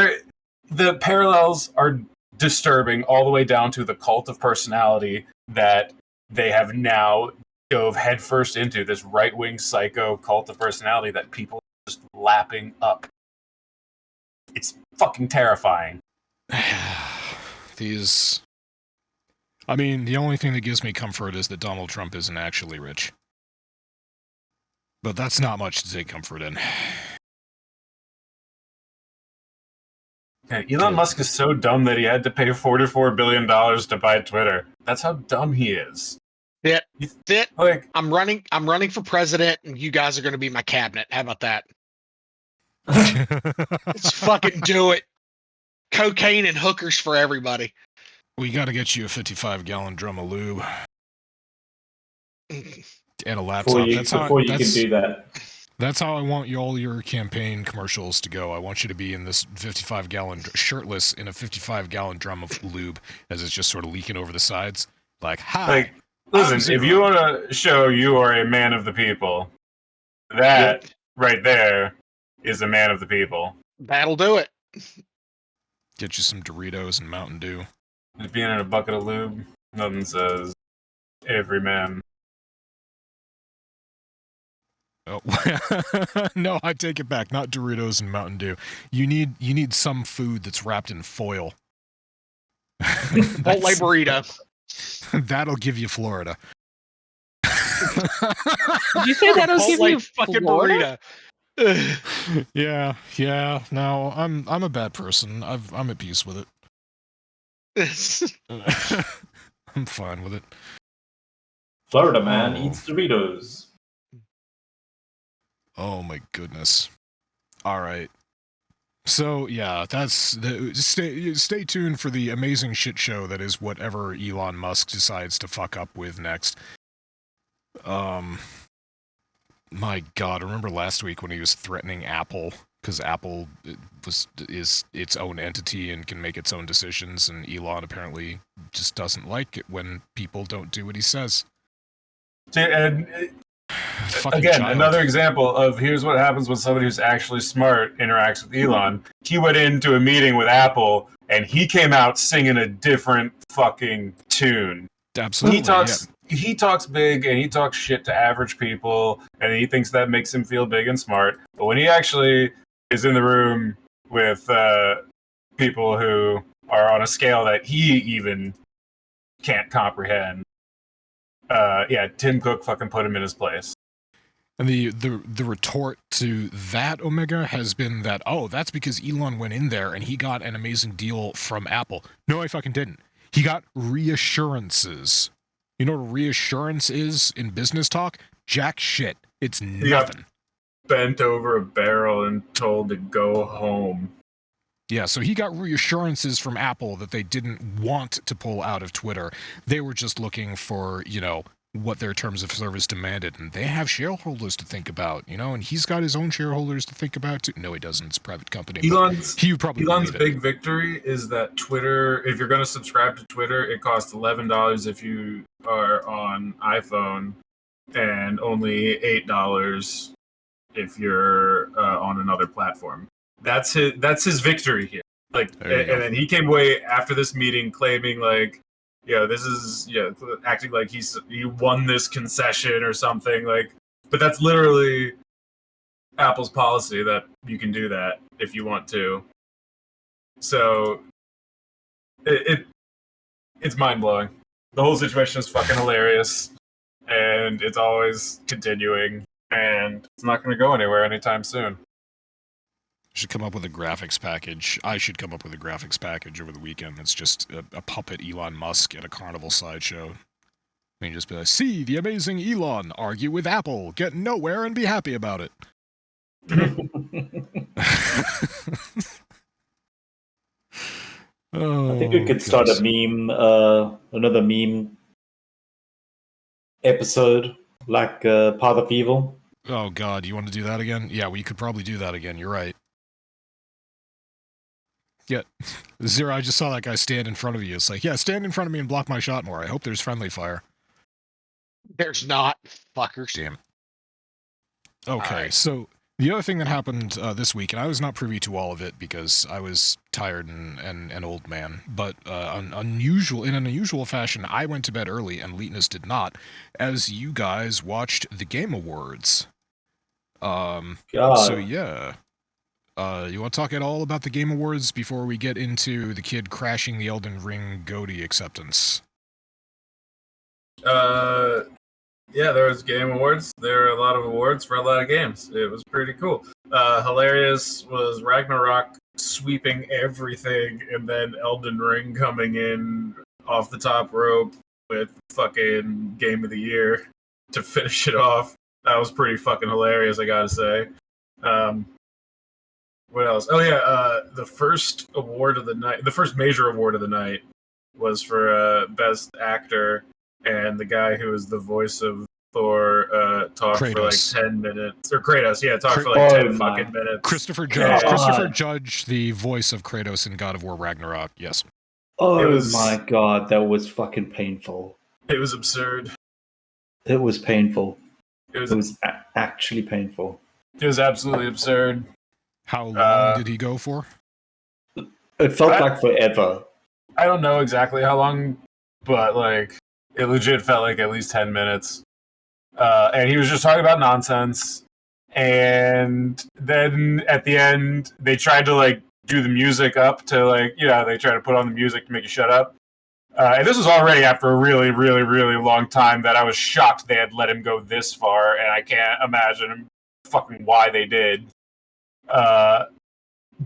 S6: The parallels are disturbing all the way down to the cult of personality that they have now dove headfirst into, this right-wing psycho cult of personality that people are just lapping up. It's fucking terrifying.
S5: The only thing that gives me comfort is that Donald Trump isn't actually rich. But that's not much to take comfort in.
S6: Yeah, Elon Musk is so dumb that he had to pay $44 billion to buy Twitter. That's how dumb he is.
S2: Yeah,
S6: like,
S2: I'm running for president, and you guys are going to be my cabinet. How about that? Let's fucking do it. Cocaine and hookers for everybody.
S5: We got to get you a 55-gallon drum of lube. And a laptop.
S4: Before you can do that.
S5: That's how I want all your campaign commercials to go. I want you to be in this 55-gallon, shirtless in a 55-gallon drum of lube as it's just sort of leaking over the sides. Like, hi.
S6: Like, listen, if you want to show you are a man of the people, that right there is a man of the people.
S2: That'll do it.
S5: Get you some Doritos and Mountain Dew.
S6: Just being in a bucket of lube, nothing says every man.
S5: Oh. No, I take it back. Not Doritos and Mountain Dew. You need some food that's wrapped in foil.
S2: Chipotle burrito.
S5: That'll give you Florida.
S1: Did you say that'll give you
S2: fucking
S1: Florida?
S2: burrito?
S5: Yeah. No, I'm a bad person. I'm at peace with it. I'm fine with it.
S4: Florida man eats Doritos.
S5: Oh my goodness. All right. So yeah, that's stay tuned for the amazing shit show that is whatever Elon Musk decides to fuck up with next. My God, remember last week when he was threatening Apple because Apple is its own entity and can make its own decisions, and Elon apparently just doesn't like it when people don't do what he says.
S6: And again, another example of here's what happens when somebody who's actually smart interacts with Elon. He went into a meeting with Apple, and he came out singing a different fucking tune.
S5: Absolutely.
S6: he talks big and he talks shit to average people, and he thinks that makes him feel big and smart. But when he actually is in the room with people who are on a scale that he even can't comprehend, Tim Cook fucking put him in his place.
S5: And the retort to that, Omega, has been that, oh, that's because Elon went in there and he got an amazing deal from Apple. No, I fucking didn't. He got reassurances. You know what a reassurance is in business talk? Jack shit. It's nothing.
S6: Bent over a barrel and told to go home.
S5: Yeah, so he got reassurances from Apple that they didn't want to pull out of Twitter. They were just looking for, what their terms of service demanded, and they have shareholders to think about, and he's got his own shareholders to think about too. No, he doesn't. It's a private company.
S6: Elon's
S5: Elon's
S6: big victory is that Twitter, if you're going to subscribe to Twitter, it costs $11 if you are on iPhone, and only $8 if you're on another platform. That's his victory here. And then he came away after this meeting claiming this is acting like he won this concession or something, but that's literally Apple's policy that you can do that if you want to. So it's mind-blowing. The whole situation is fucking hilarious, and it's always continuing, and it's not going to go anywhere anytime soon.
S5: Should come up with a graphics package. I should come up with a graphics package over the weekend. It's just a puppet Elon Musk at a carnival sideshow. I mean, just be like, see the amazing Elon argue with Apple, get nowhere and be happy about it.
S4: I think we could start a meme, another meme episode, like Path of Evil.
S5: Oh god, you want to do that again? Yeah, we could probably do that again, you're right. Yeah, Zero, I just saw that guy stand in front of you. It's like, yeah, stand in front of me and block my shot more. I hope there's friendly fire.
S2: There's not, fuckers.
S5: Damn. Okay, so the other thing that happened this week, and I was not privy to all of it because I was tired and an old man, but in an unusual fashion, I went to bed early and Leetness did not, as you guys watched the Game Awards. So yeah. You want to talk at all about the Game Awards before we get into the kid crashing the Elden Ring GOTY acceptance?
S6: Yeah, there was Game Awards. There were a lot of awards for a lot of games. It was pretty cool. Hilarious was Ragnarok sweeping everything, and then Elden Ring coming in off the top rope with fucking Game of the Year to finish it off. That was pretty fucking hilarious, I gotta say. What else? Oh yeah, the first award of the night, the first major award of the night was for Best Actor, and the guy who was the voice of Thor talked
S5: Kratos.
S6: for like 10 minutes. Or Kratos, yeah, talked for like 10 fucking minutes.
S5: Christopher Judge. Christopher Judge, the voice of Kratos in God of War Ragnarok, yes.
S4: Oh my god, that was fucking painful.
S6: It was absurd.
S4: It was painful.
S6: It was
S4: actually painful.
S6: It was absolutely absurd.
S5: How long did he go for?
S4: It felt like forever.
S6: I don't know exactly how long, but like it legit felt like at least 10 minutes. And he was just talking about nonsense. And then at the end, they tried to like do the music up to like, they tried to put on the music to make you shut up. And this was already after a really, really, really long time that I was shocked they had let him go this far. And I can't imagine fucking why they did.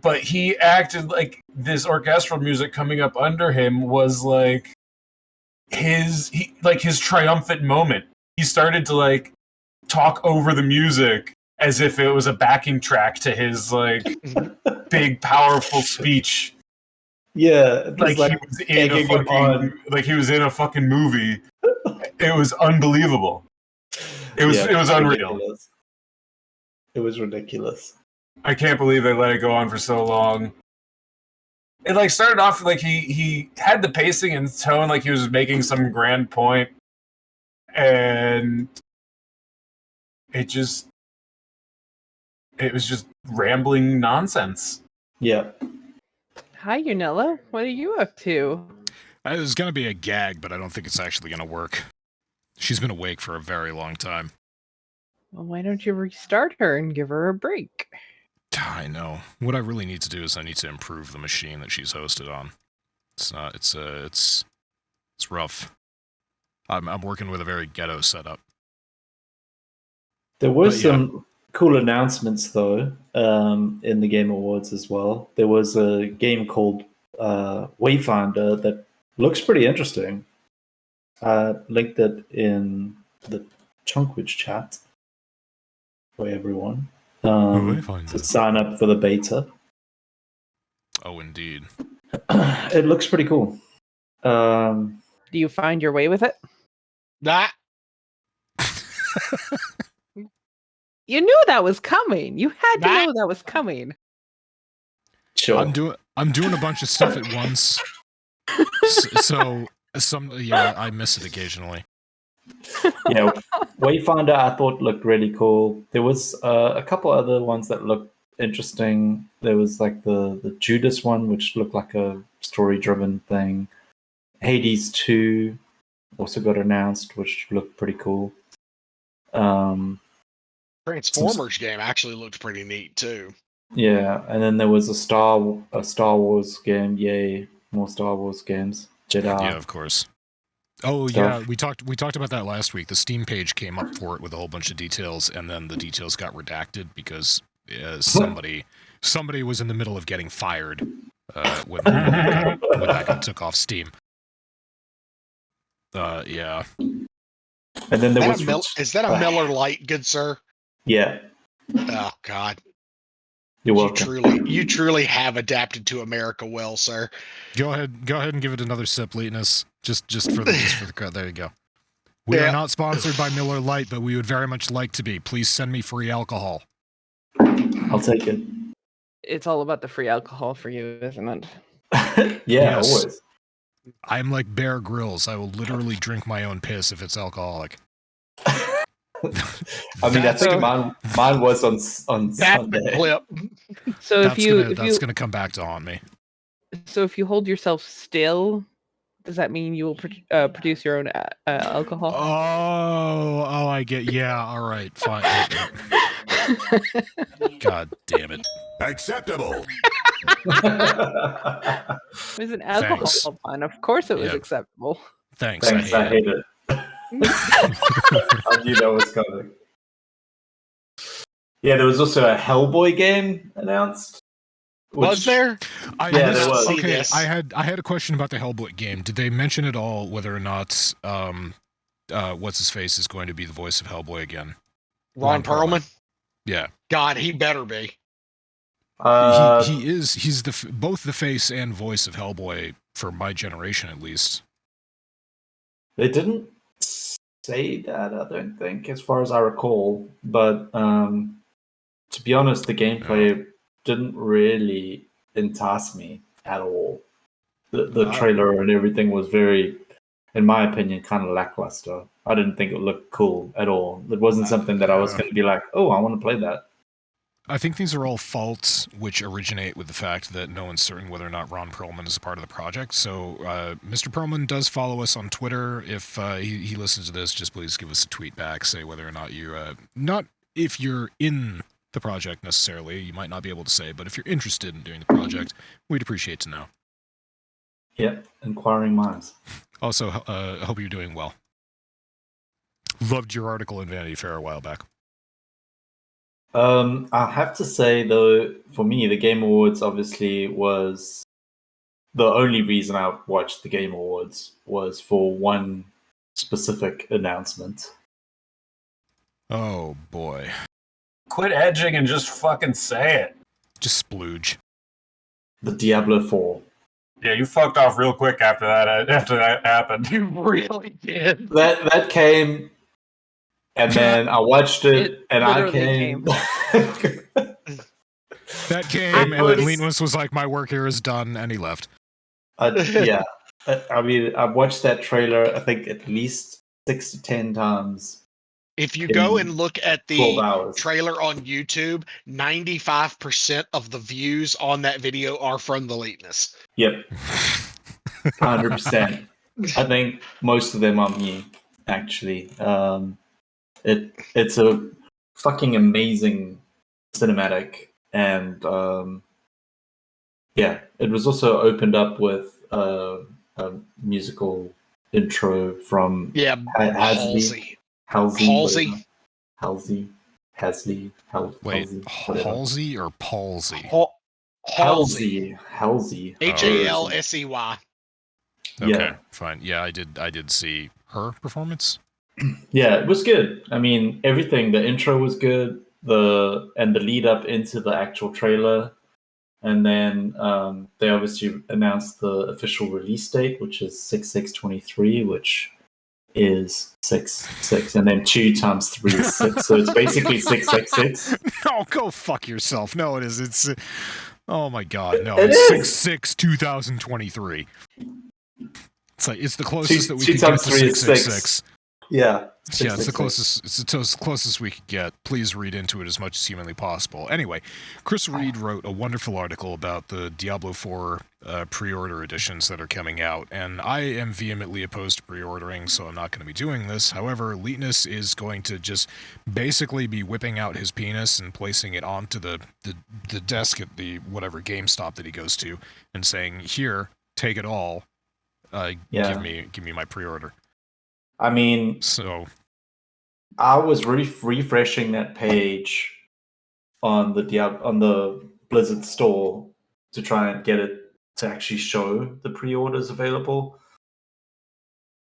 S6: But he acted like this orchestral music coming up under him was like his triumphant moment. He started to like talk over the music as if it was a backing track to his like big powerful speech.
S4: Yeah,
S6: like he was in a fucking movie. It was unbelievable. It was unreal.
S4: Ridiculous. It was ridiculous.
S6: I can't believe they let it go on for so long. It like started off like he had the pacing and tone like he was making some grand point, and it was just rambling nonsense.
S4: Yeah.
S1: Hi, Unella. What are you up to?
S5: There's gonna be a gag, but I don't think it's actually gonna work. She's been awake for a very long time.
S1: Well, why don't you restart her and give her a break?
S5: I know. What I really need to do is I need to improve the machine that she's hosted on. It's rough. I'm working with a very ghetto setup.
S4: There were some cool announcements, though, in the Game Awards as well. There was a game called Wayfinder that looks pretty interesting. I linked it in the Chonkwij chat for everyone to sign up for the beta.
S5: Oh, indeed.
S4: It looks pretty cool.
S1: Do you find your way with it?
S2: Nah.
S1: You knew that was coming. You had to know that was coming.
S4: Sure.
S5: I'm doing a bunch of stuff at once. So I miss it occasionally.
S4: Yeah, Wayfinder I thought looked really cool. There was a couple other ones that looked interesting. There was like the Judas one, which looked like a story-driven thing. Hades 2 also got announced, which looked pretty cool.
S2: Transformers game actually looked pretty neat too.
S4: Yeah, and then there was a Star Wars game. Yay, more Star Wars games. Jedi.
S5: Yeah, of course. Oh
S4: stuff.
S5: yeah, we talked about that last week. The Steam page came up for it with a whole bunch of details, and then the details got redacted because somebody was in the middle of getting fired when that took off Steam. Yeah.
S4: And then there was
S2: is that a Miller Lite, good sir?
S4: Yeah.
S2: Oh God.
S4: You're welcome.
S2: You truly have adapted to America well, sir.
S5: Go ahead and give it another sip, Leetness. Just for the crowd. There you go. We are not sponsored by Miller Lite, but we would very much like to be. Please send me free alcohol.
S4: I'll take it.
S1: It's all about the free alcohol for you, isn't it?
S4: Yeah, yes. Always.
S5: I'm like Bear Grylls. I will literally drink my own piss if it's alcoholic.
S4: I mean, I think mine was on Sunday.
S2: Clip.
S1: So
S5: that's gonna come back to haunt me.
S1: So if you hold yourself still, does that mean you will produce your own alcohol?
S5: Oh, I get. Yeah, all right, fine. God damn it.
S3: Acceptable.
S1: It was an alcohol pun. Of course, it was acceptable.
S5: Thanks.
S4: I hate it. I knew that was coming. Yeah, there was also a Hellboy game announced.
S2: Was there?
S4: There was.
S5: Okay, I had a question about the Hellboy game. Did they mention at all whether or not what's his face is going to be the voice of Hellboy again?
S2: Ron Perlman?
S5: Yeah.
S2: God, he better be.
S5: He is. He's both the face and voice of Hellboy for my generation, at least.
S4: They didn't say that, I don't think, as far as I recall. But to be honest, the gameplay didn't really entice me at all. The trailer and everything was very, in my opinion, kind of lackluster. I didn't think it looked cool at all. It wasn't something that I was going to be like, oh, I want to play that.
S5: I think these are all faults which originate with the fact that no one's certain whether or not Ron Perlman is a part of the project. So Mr. Perlman does follow us on Twitter. If he listens to this, just please give us a tweet back, say whether or not you, not if you're in the project necessarily, you might not be able to say, but if you're interested in doing the project, we'd appreciate to know.
S4: Yep, inquiring minds.
S5: Also, I hope you're doing well. Loved your article in Vanity Fair a while back.
S4: I have to say, though, for me, the Game Awards obviously was the only reason I watched the Game Awards was for one specific announcement.
S5: Oh, boy.
S6: Quit edging and just fucking say it.
S5: Just splooge.
S4: The Diablo 4.
S6: Yeah, you fucked off real quick after that happened.
S2: You really did.
S4: That came... And then I watched it and I came.
S5: That came, and then Leetness was like, my work here is done, and he left.
S4: Yeah. I mean, I watched that trailer, I think, at least 6 to 10 times.
S2: If you go and look at the trailer on YouTube, 95% of the views on that video are from the Leetness.
S4: Yep. 100%. I think most of them are me. actually. It's a fucking amazing cinematic, and yeah, it was also opened up with a musical intro from
S2: Yeah,
S4: Halsey,
S2: Halsey.
S4: Halsey,
S5: Wait,
S4: whatever.
S5: Halsey or Palsy?
S2: Halsey.
S4: Halsey.
S2: Halsey.
S5: Okay,
S4: Yeah.
S5: fine. Yeah, I did see her performance.
S4: Yeah, it was good. I mean, everything. The intro was good. The lead up into the actual trailer, and then they obviously announced the official release date, which is 6/6/23, which is 6/6, and then 2 times 3 is 6. So it's basically 666.
S5: No, go fuck yourself. No, it is. It's. Oh my god, no.
S4: It
S5: It's
S4: is!
S5: 6/6/2023. It's like it's the closest that we
S4: two
S5: could get
S4: times
S5: to
S4: 3 is
S5: 666.
S4: Yeah.
S5: Yeah, it's the
S4: 666.
S5: closest. It's the closest we could get. Please read into it as much as humanly possible. Anyway, Chris Reed wrote a wonderful article about the Diablo 4 pre-order editions that are coming out, and I am vehemently opposed to pre-ordering, so I'm not going to be doing this. However, Leetness is going to just basically be whipping out his penis and placing it onto the desk at the whatever GameStop that he goes to, and saying, "Here, take it all.
S4: Yeah.
S5: Give me my pre-order."
S4: I mean,
S5: So
S4: I was refreshing that page on the Blizzard store to try and get it to actually show the pre-orders available.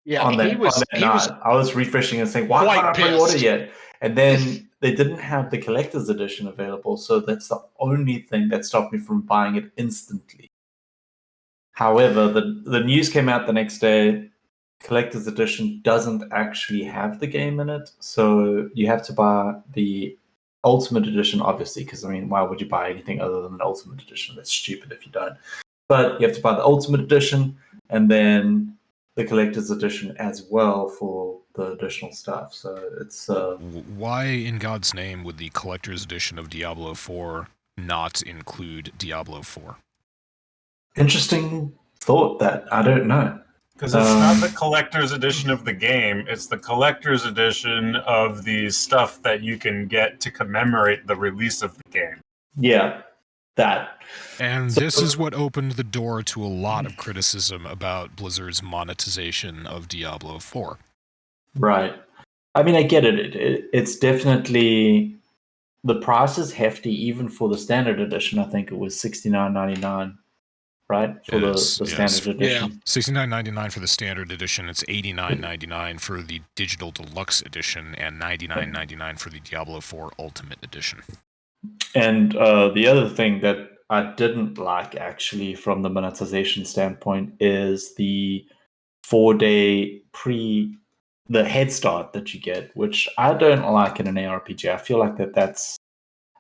S2: Yeah,
S4: on that night, I was refreshing and saying, "Why can't I pre-order yet?" And then they didn't have the collector's edition available, so that's the only thing that stopped me from buying it instantly. However, the news came out the next day. Collector's edition doesn't actually have the game in it, so you have to buy the Ultimate Edition, obviously, because I mean, why would you buy anything other than an Ultimate Edition? That's stupid if you don't. But you have to buy the Ultimate Edition and then the Collector's Edition as well for the additional stuff. So it's
S5: why in God's name would the collector's edition of Diablo 4 not include Diablo 4?
S4: Interesting thought. That I don't know.
S6: Because it's not the collector's edition of the game, it's the collector's edition of the stuff that you can get to commemorate the release of the game.
S4: Yeah, that.
S5: And this is what opened the door to a lot of criticism about Blizzard's monetization of Diablo 4.
S4: Right. I mean, I get it. It's definitely... The price is hefty, even for the standard edition. I think it was $69.99. Right, for the standard edition.
S5: Yeah. $69.99 for the standard edition. It's $89.99 for the digital deluxe edition, and $99.99 for the Diablo 4 Ultimate Edition.
S4: And the other thing that I didn't like, actually, from the monetization standpoint, is the 4-day the head start that you get, which I don't like in an ARPG. I feel like that's...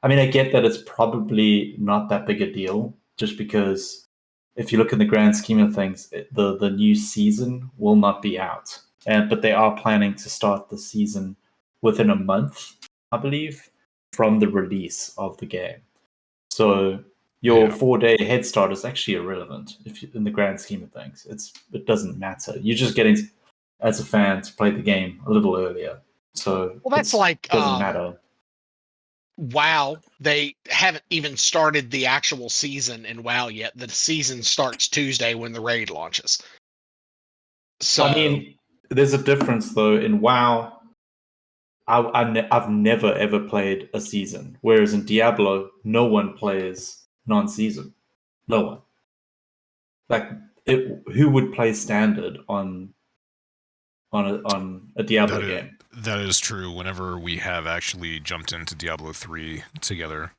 S4: I mean, I get that it's probably not that big a deal, just because if you look in the grand scheme of things, the new season will not be out. But they are planning to start the season within a month, I believe, from the release of the game. So your 4-day head start is actually irrelevant in the grand scheme of things. It doesn't matter. You're just getting, as a fan, to play the game a little earlier. So
S2: that's like
S4: doesn't matter.
S2: WoW, they haven't even started the actual season in WoW yet. The season starts Tuesday when the raid launches. So
S4: I mean, there's a difference though. In WoW, I've never ever played a season, whereas in Diablo, no one plays non-season. No one. Like, who would play standard on a Diablo game?
S5: That is true. Whenever we have actually jumped into Diablo 3 together,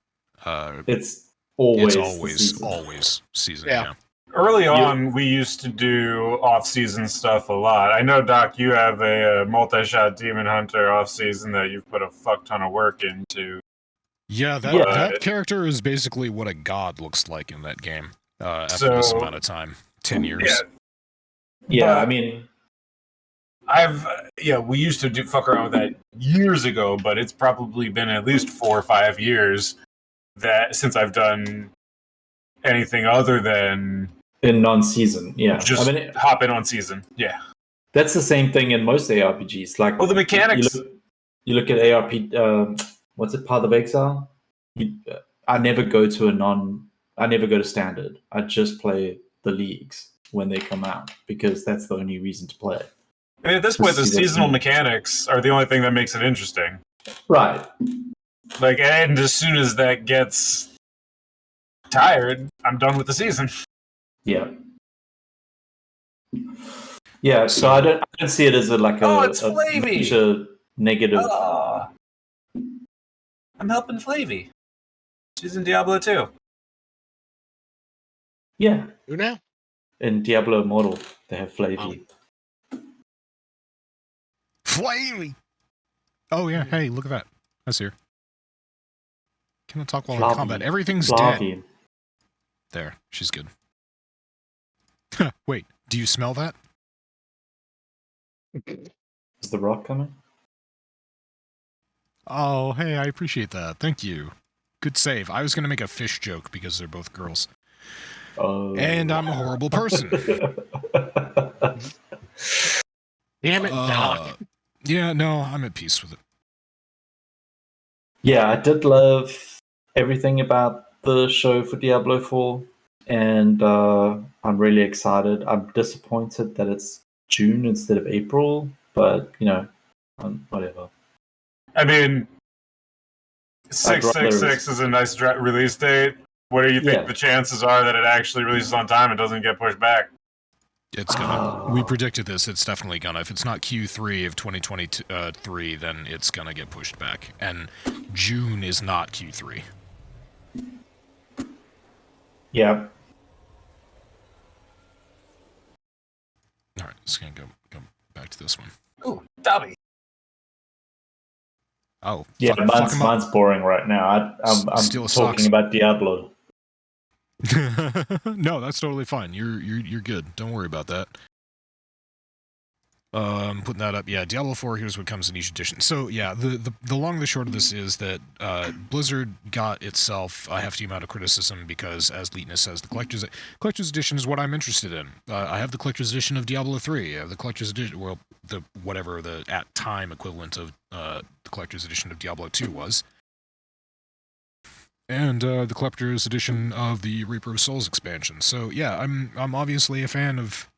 S4: it's always season.
S5: Yeah.
S6: Early on, we used to do off-season stuff a lot. I know, Doc, you have a multi-shot Demon Hunter off-season that you've put a fuck ton of work into.
S5: Yeah, that character is basically what a god looks like in that game after this amount of time. 10 years.
S6: Yeah,
S4: I mean...
S6: we used to fuck around with that years ago, but it's probably been at least 4 or 5 years since I've done anything other than
S4: in non-season. Yeah,
S6: just hop in on season. Yeah,
S4: That's the same thing in most ARPGs. Like,
S6: the mechanics.
S4: You look at ARP. What's it? Path of Exile. I never go to I never go to standard. I just play the leagues when they come out because that's the only reason to play.
S6: I mean, at this point, the seasonal mechanics are the only thing that makes it interesting.
S4: Right.
S6: Like, and as soon as that gets tired, I'm done with the season.
S4: Yeah. Yeah. So I don't see it as a major negative.
S6: I'm helping Flavy. She's in Diablo 2.
S4: Yeah.
S2: Who now?
S4: In Diablo Immortal, they have Flavy.
S5: Flavy! Oh, yeah. Hey, look at that. That's here. Can I talk while in combat? Everything's dead. There. She's good. Wait. Do you smell that?
S4: Is the rock coming?
S5: Oh, hey, I appreciate that. Thank you. Good save. I was going to make a fish joke because they're both girls.
S4: Oh.
S5: And I'm a horrible person.
S2: Damn it, Doc.
S5: Yeah, no, I'm at peace with it.
S4: Yeah, I did love everything about the show for Diablo 4, and I'm really excited. I'm disappointed that it's June instead of April, but, whatever.
S6: I mean, 666 is a nice release date. What do you think the chances are that it actually releases on time and doesn't get pushed back?
S5: It's gonna. We predicted this. It's definitely gonna. If it's not Q3 of 2023, then it's gonna get pushed back. And June is not Q3.
S4: Yeah.
S5: All right, just gonna go back to this one.
S6: Ooh, Dobby.
S5: Oh,
S4: yeah, mine's boring right now. I'm still talking about Diablo.
S5: No, that's totally fine. You're good. Don't worry about that. Putting that up. Yeah, Diablo 4, here's what comes in each edition. So, yeah, the long and the short of this is that Blizzard got itself a hefty amount of criticism because, as Leetness says, the Collector's Edition is what I'm interested in. I have the Collector's Edition of Diablo 3. I have the Collector's Edition, well, the at-time equivalent of the Collector's Edition of Diablo 2 was. And the Collector's Edition of the Reaper of Souls expansion. So, yeah, I'm obviously a fan of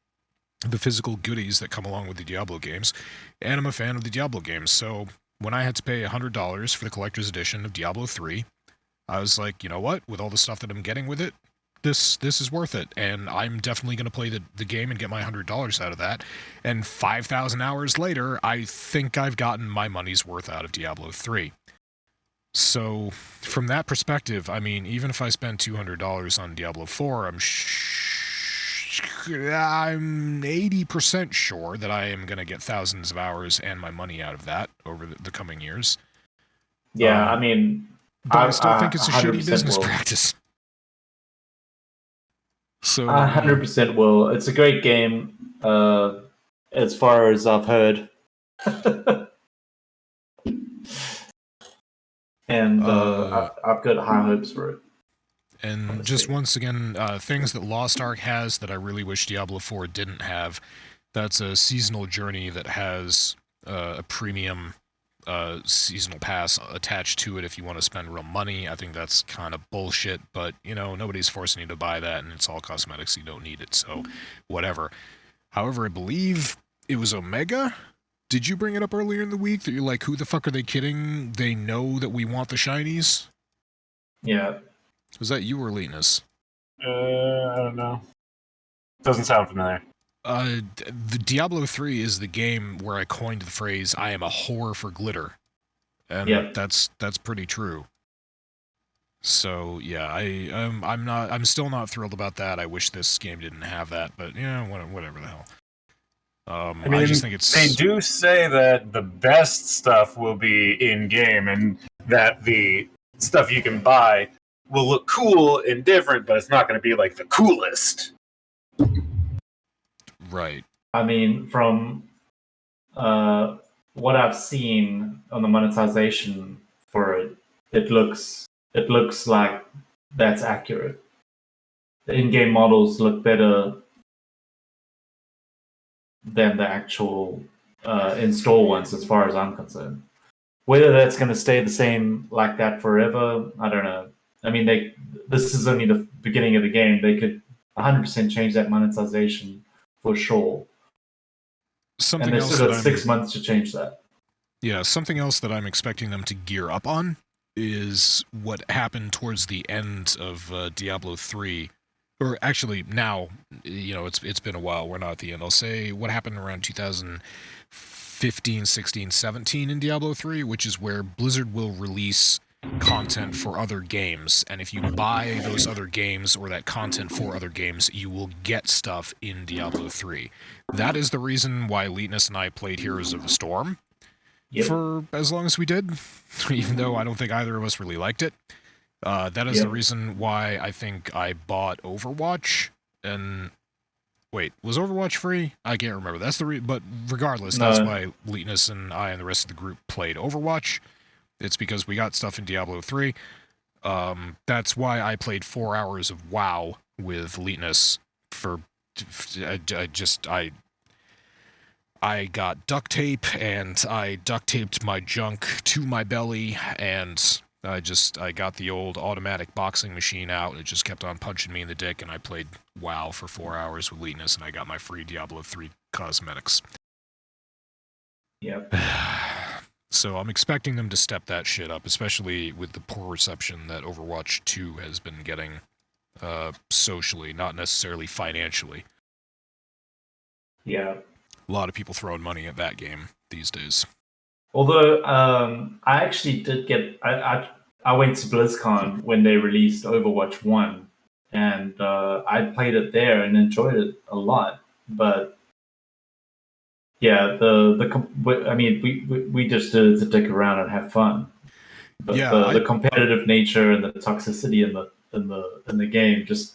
S5: the physical goodies that come along with the Diablo games, and I'm a fan of the Diablo games. So when I had to pay $100 for the Collector's Edition of Diablo 3, I was like, you know what? With all the stuff that I'm getting with it, this is worth it, and I'm definitely going to play the game and get my $100 out of that. And 5,000 hours later, I think I've gotten my money's worth out of Diablo 3. So from that perspective, I mean, even if I spend $200 on Diablo 4, I'm 80% sure that I am going to get thousands of hours and my money out of that over the coming years.
S4: Yeah, I mean...
S5: But I still think it's a shitty business practice. So
S4: 100% will. It's a great game, as far as I've heard. And I've got high hopes for it.
S5: And honestly, just once again, things that Lost Ark has that I really wish Diablo 4 didn't have. That's a seasonal journey that has a premium seasonal pass attached to it if you want to spend real money. I think that's kind of bullshit, but, nobody's forcing you to buy that, and it's all cosmetics, so you don't need it, so whatever. However, I believe it was Omega. Did you bring it up earlier in the week that you're like, who the fuck are they kidding? They know that we want the shinies?
S4: Yeah.
S5: Was that you or Leetness?
S6: I don't know. Doesn't sound familiar.
S5: The Diablo 3 is the game where I coined the phrase, I am a whore for glitter. And that's pretty true. So, yeah, I'm still not thrilled about that. I wish this game didn't have that, but, whatever the hell. I mean, I just think it's...
S6: They do say that the best stuff will be in-game, and that the stuff you can buy will look cool and different, but it's not going to be, like, the coolest.
S5: Right.
S4: I mean, from what I've seen on the monetization for it, it looks like that's accurate. The in-game models look better. than the actual install ones, as far as I'm concerned. Whether that's going to stay the same like that forever, I don't know. I mean, this is only the beginning of the game. They could 100% change that monetization for sure.
S5: Something
S4: and they
S5: else
S4: still
S5: that
S4: got 6 months to change that.
S5: Yeah, something else that I'm expecting them to gear up on is what happened towards the end of Diablo 3. Or actually, now, it's been a while. We're not at the end. I'll say what happened around 2015, 16, 17 in Diablo 3, which is where Blizzard will release content for other games. And if you buy those other games or that content for other games, you will get stuff in Diablo 3. That is the reason why Leetness and I played Heroes of the Storm. Yep. For as long as we did, even though I don't think either of us really liked it. That is the reason why I think I bought Overwatch. And wait, was Overwatch free? I can't remember. That's the but regardless, that's why Leetness and I and the rest of the group played Overwatch. It's because we got stuff in Diablo 3. That's why I played 4 hours of WoW with Leetness I got duct tape, and I duct taped my junk to my belly, and I got the old automatic boxing machine out, and it just kept on punching me in the dick, and I played WoW for 4 hours with Leetness, and I got my free Diablo 3 cosmetics.
S4: Yep.
S5: So I'm expecting them to step that shit up, especially with the poor reception that Overwatch 2 has been getting socially, not necessarily financially.
S4: Yeah.
S5: A lot of people throwing money at that game these days.
S4: Although I actually did get I went to BlizzCon when they released Overwatch 1, and I played it there and enjoyed it a lot. But yeah, we just did it to dick around and have fun. But the competitive nature and the toxicity in the game, just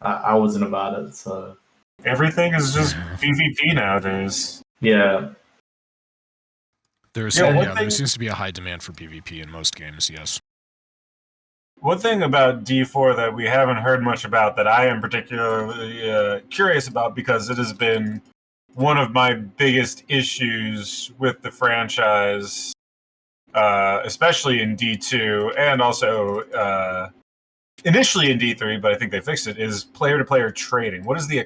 S4: I wasn't about it. So
S6: everything is just PvP nowadays.
S4: Yeah.
S5: There seems to be a high demand for PvP in most games, yes.
S6: One thing about D4 that we haven't heard much about that I am particularly curious about, because it has been one of my biggest issues with the franchise, especially in D2 and also initially in D3, but I think they fixed it, is player-to-player trading. What is the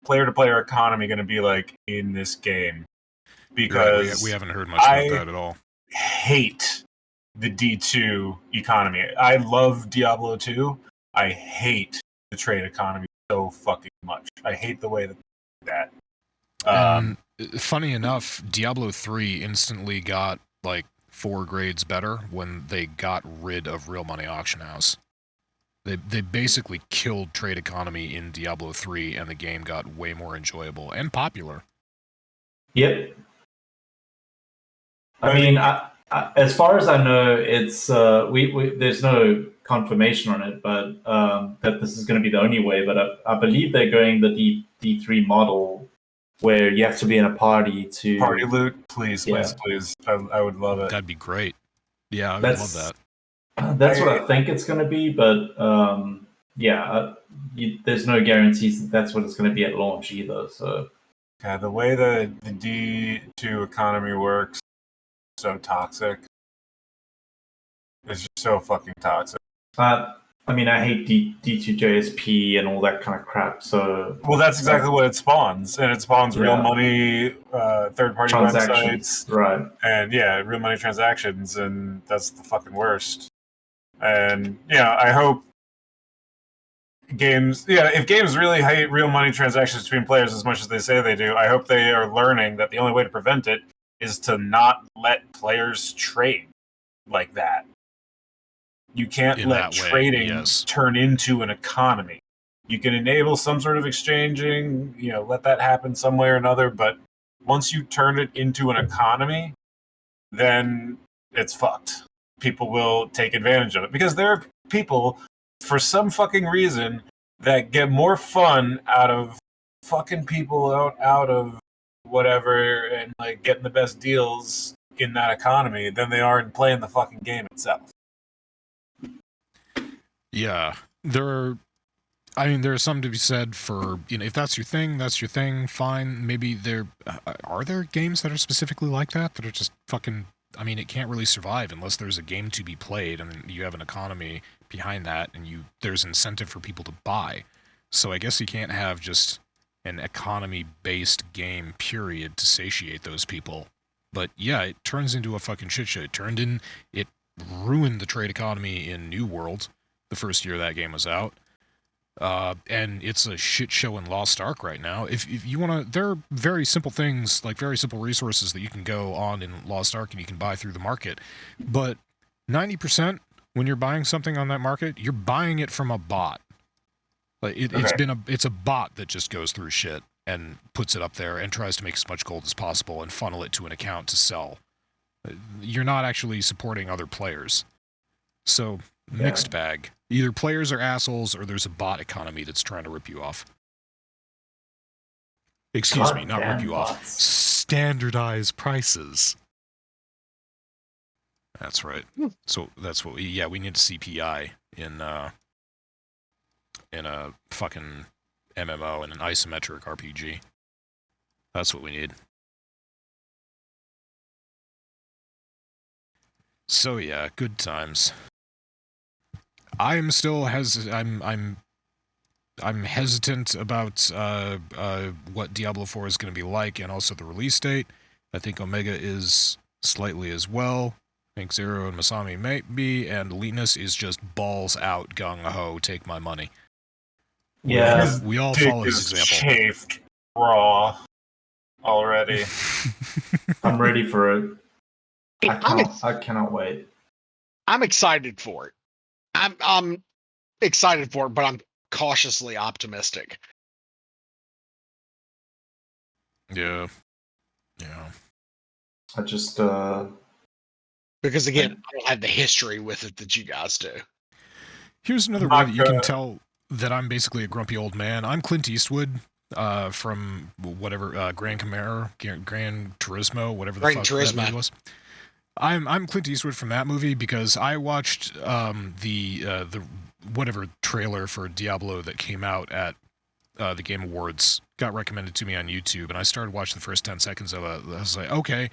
S6: player-to-player economy going to be like in this game? Because
S5: right, we haven't heard much about that at all.
S6: I hate the D2 economy. I love Diablo 2. I hate the trade economy so fucking much. I hate the way that.
S5: Funny enough, Diablo 3 instantly got like 4 grades better when they got rid of Real Money Auction House. They basically killed trade economy in Diablo 3, and the game got way more enjoyable and popular.
S4: Yep. I mean, as far as I know, it's there's no confirmation on it, but that this is going to be the only way. But I believe they're going the D3 model, where you have to be in a party to
S6: party loot. Please. I would love it.
S5: That'd be great. Yeah, I would love that.
S4: That's what I think it's going to be, but there's no guarantees that that's what it's going to be at launch either. So,
S6: yeah, the way the D2 economy works. So toxic. It's just so fucking toxic.
S4: I mean, I hate D2JSP and all that kind of crap. So,
S6: well, that's exactly what it spawns, and it spawns real money, third-party websites,
S4: right?
S6: And real money transactions, and that's the fucking worst. And I hope games, if games really hate real money transactions between players as much as they say they do, I hope they are learning that the only way to prevent it is to not let players trade like that. You can't let trading turn into an economy. You can enable some sort of exchanging, let that happen some way or another, but once you turn it into an economy, then it's fucked. People will take advantage of it, because there are people, for some fucking reason, that get more fun out of fucking people out of whatever and like getting the best deals in that economy than they are in playing the fucking game itself.
S5: Yeah, I mean, there's something to be said for, if that's your thing, fine. Maybe are there games that are specifically like that are just fucking, it can't really survive unless there's a game to be played and you have an economy behind that and there's incentive for people to buy. So I guess you can't have just an economy-based game, period, to satiate those people. But yeah, it turns into a fucking shit show. It ruined the trade economy in New World the first year that game was out. And it's a shit show in Lost Ark right now. If you want to, there are very simple things, like very simple resources that you can go on in Lost Ark and you can buy through the market. But 90%, when you're buying something on that market, you're buying it from a bot. Like it's a bot that just goes through shit and puts it up there and tries to make as much gold as possible and funnel it to an account to sell. You're not actually supporting other players. So, mixed bag. Either players are assholes or there's a bot economy that's trying to rip you off. Excuse me, not rip you off. Standardize prices. That's right. So that's what we need a CPI in a fucking MMO and an isometric RPG. That's what we need. So yeah, good times. I'm hesitant about what Diablo 4 is going to be like, and also the release date. I think Omega is slightly as well. I think Zero and Masami might be, and Linus is just balls out, gung ho, take my money.
S4: Yeah,
S5: we all follow his example.
S6: Chafed raw already.
S4: I'm ready for it. I cannot wait.
S2: I'm excited for it. I'm excited for it, but I'm cautiously optimistic.
S5: Yeah.
S4: I just
S2: because again, I don't have the history with it that you guys do.
S5: Here's another way that you can tell that I'm basically a grumpy old man. I'm Clint Eastwood from whatever Gran Turismo, whatever the fuck that movie was. I'm Clint Eastwood from that movie because I watched the whatever trailer for Diablo that came out at the Game Awards, got recommended to me on YouTube, and I started watching the first 10 seconds of it. I was like, okay,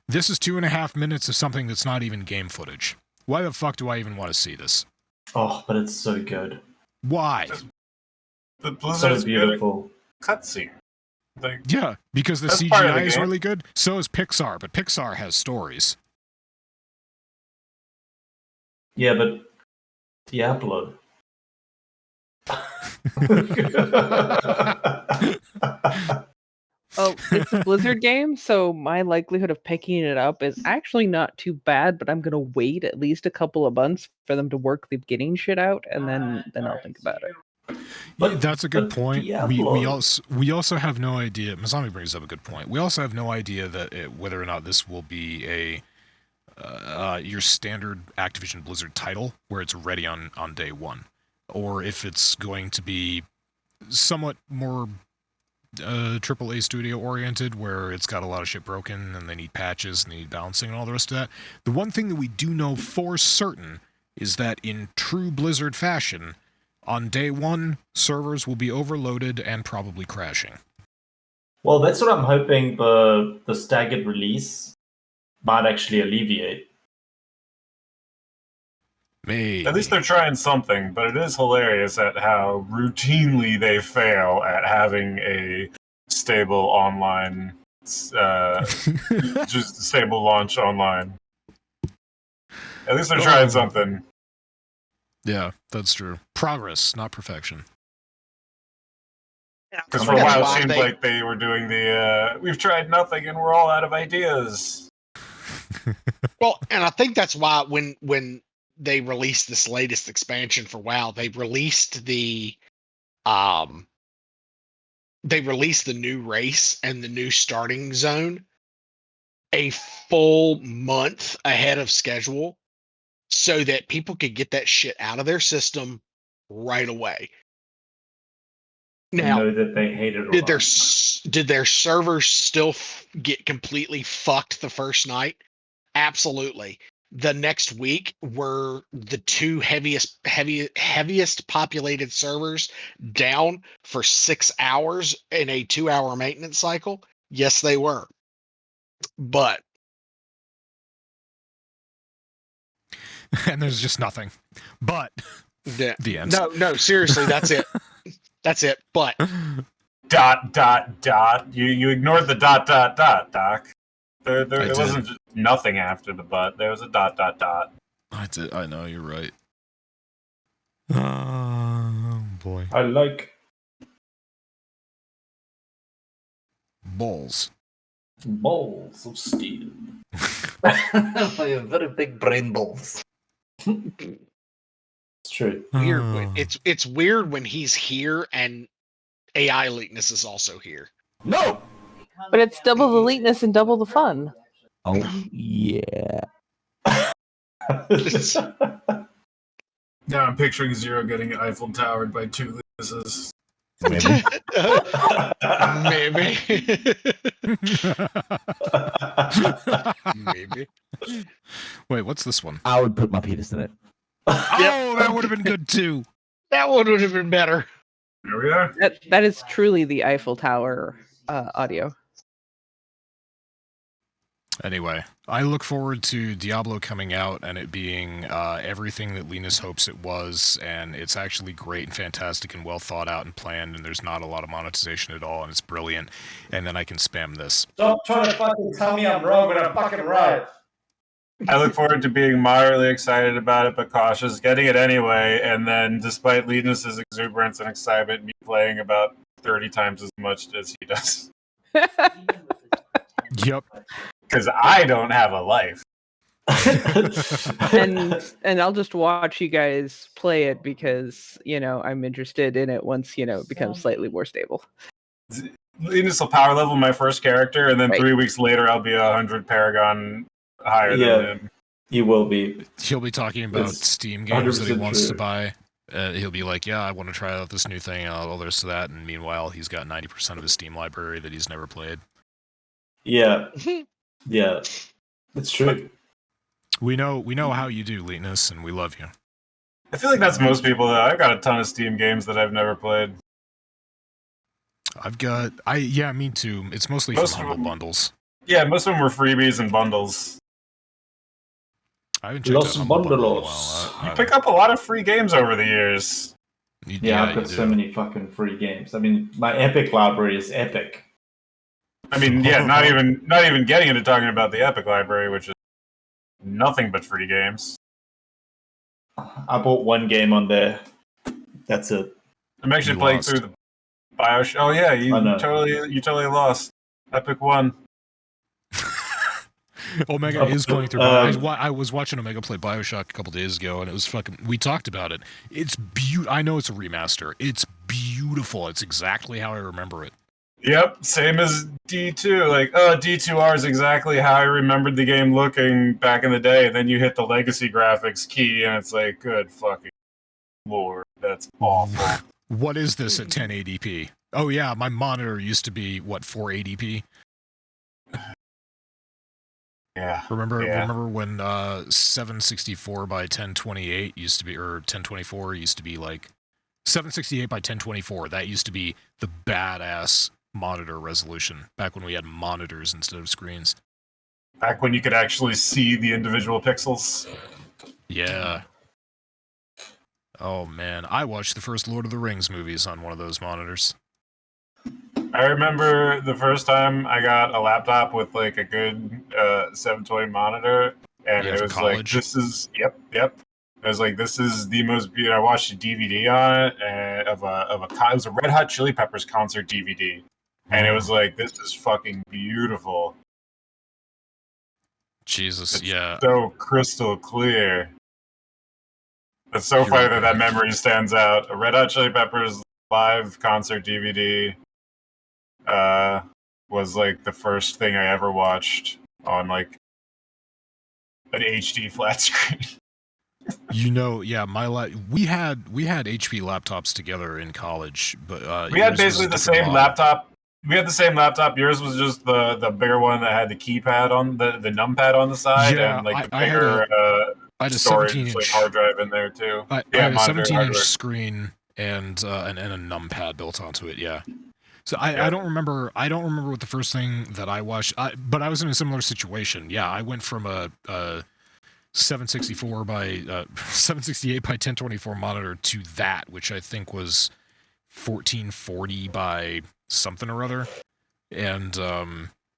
S5: this is 2.5 minutes of something that's not even game footage. Why the fuck do I even want to see this?
S4: Oh, but it's so good.
S5: Why?
S6: The Blizzard's
S4: so beautiful
S6: cutscene.
S5: Yeah, because the CGI is really good. So is Pixar, but Pixar has stories.
S4: Yeah, but Diablo.
S1: Oh, it's a Blizzard game, so my likelihood of picking it up is actually not too bad, but I'm gonna wait at least a couple of months for them to work the beginning shit out, and then I'll think about it.
S5: But that's a good point. We also have no idea. Masami brings up a good point. We also have no idea that whether or not this will be your standard Activision Blizzard title where it's ready on day one, or if it's going to be somewhat more AAA studio oriented, where it's got a lot of shit broken and they need patches and they need balancing and all the rest of that. The one thing that we do know for certain is that in true Blizzard fashion, on day one, servers will be overloaded and probably crashing.
S4: Well, that's what I'm hoping the staggered release might actually alleviate.
S5: Maybe.
S6: At least they're trying something, but it is hilarious at how routinely they fail at having a stable online, just stable launch online. At least they're trying something.
S5: Yeah, that's true. Progress, not perfection.
S6: Because for a while it seemed like they were doing we've tried nothing and we're all out of ideas.
S2: Well, and I think that's why when they released this latest expansion for WoW, they released the new race and the new starting zone a full month ahead of schedule so that people could get that shit out of their system right away. Now,
S4: know that they hated it.
S2: Did their servers still get completely fucked the first night? Absolutely. the next week were the two heaviest populated servers down for 6 hours in a 2-hour maintenance cycle? Yes, they were. But
S5: And there's just nothing. But
S2: yeah,
S5: the end.
S2: no, seriously, that's it. That's it. But ...
S6: You ignored the ... Doc. There
S5: did.
S6: wasn't just nothing after the but. There was a ...
S5: I did. I know, you're right. Oh, boy.
S4: I like
S5: Balls.
S4: balls of steel. Very big brain balls. It's true.
S2: weird.
S5: Oh.
S2: It's weird when he's here and AI Leakness is also here.
S4: No!
S1: But it's double the eliteness and double the fun.
S7: Oh, yeah.
S6: Now I'm picturing Zero getting Eiffel Towered by two Lises.
S7: Maybe.
S2: Maybe.
S5: Wait, what's this one?
S7: I would put my penis in it.
S5: Oh, that would have been good too.
S2: That one would have been better.
S6: Here we are.
S1: That is truly the Eiffel Tower audio.
S5: Anyway, I look forward to Diablo coming out and it being everything that Linus hopes it was, and it's actually great and fantastic and well thought out and planned, and there's not a lot of monetization at all, and it's brilliant, and then I can spam this.
S4: Stop trying to fucking tell me I'm wrong when I'm fucking right.
S6: I look forward to being moderately excited about it, but cautious, getting it anyway, and then despite Linus's exuberance and excitement, me playing about 30 times as much as he does.
S5: Yep.
S6: Because I don't have a life.
S1: and I'll just watch you guys play it because, you know, I'm interested in it once, you know, it becomes slightly more stable.
S6: Linus will power level my first character, and then
S1: Right.
S6: 3 weeks later I'll be 100 Paragon higher than him.
S4: He will be.
S5: He'll be talking about
S4: It's
S5: Steam games that he
S4: 100%
S5: wants to
S4: true.
S5: buy. He'll be like, yeah, I want to try out this new thing and all this to that, and meanwhile he's got 90% of his Steam library that he's never played.
S4: Yeah. Yeah. It's true.
S5: We know how you do, Linus, and we love you.
S6: I feel like that's most people, though. I've got a ton of Steam games that I've never played.
S5: Yeah, me too. It's mostly
S6: Most
S5: from
S6: of
S5: Humble
S6: them-
S5: Bundles.
S6: Yeah, most of them were freebies and bundles.
S5: I haven't checked
S4: Los
S5: out Humble Bundle in a
S4: Bundalos.
S5: while.
S6: You pick up a lot of free games over the years.
S4: Yeah, I've
S5: you
S4: got
S5: do.
S4: so many fucking free games. I mean, my Epic library is epic.
S6: I mean, yeah, not even getting into talking about the Epic library, which is nothing but free games.
S4: I bought one game on there. That's it.
S6: I'm actually
S5: You
S6: playing
S5: lost.
S6: through the BioShock. Oh yeah, you
S4: I know.
S6: totally lost. Epic won.
S5: Omega is going through. I was watching Omega play BioShock a couple days ago, and it was fucking. We talked about it. It's I know it's a remaster. It's beautiful. It's exactly how I remember it.
S6: Yep, same as D2. Like, D2R is exactly how I remembered the game looking back in the day. And then you hit the legacy graphics key, and it's like, good fucking lord, that's awful.
S5: What is this at 1080p? Oh yeah, my monitor used to be what 480p.
S6: Yeah.
S5: Remember when 764 by 1028 used to be, or 1024 used to be like 768 by 1024. That used to be the badass monitor resolution back when we had monitors instead of screens.
S6: Back when you could actually see the individual pixels.
S5: Yeah. Oh man, I watched the first Lord of the Rings movies on one of those monitors.
S6: I remember the first time I got a laptop with like a good 720 monitor, and
S5: Yeah,
S6: it
S5: from
S6: was
S5: college?
S6: like, this is yep. It was like, this is the most beautiful. I watched a DVD on it it was a Red Hot Chili Peppers concert DVD, and it was like, this is fucking beautiful.
S5: Jesus,
S6: It's
S5: yeah.
S6: so crystal clear. It's so
S5: You're
S6: funny
S5: right.
S6: that memory stands out. A Red Hot Chili Peppers live concert DVD was like the first thing I ever watched on like an HD flat screen.
S5: You know, yeah, we had HP laptops together in college, but
S6: We had
S5: yours was a
S6: basically the
S5: different
S6: same
S5: model.
S6: laptop We had the same laptop. Yours was just the bigger one that had the keypad on the numpad on the side,
S5: Yeah,
S6: and like the
S5: I had
S6: bigger
S5: I had a
S6: storage
S5: 17-inch
S6: like hard drive in there too.
S5: I had a 17-inch screen and a numpad built onto it. Yeah. So I don't remember what the first thing that I watched, but I was in a similar situation. Yeah, I went from a 764 by 768 by 1024 monitor to that, which I think was 1440 by something or other. And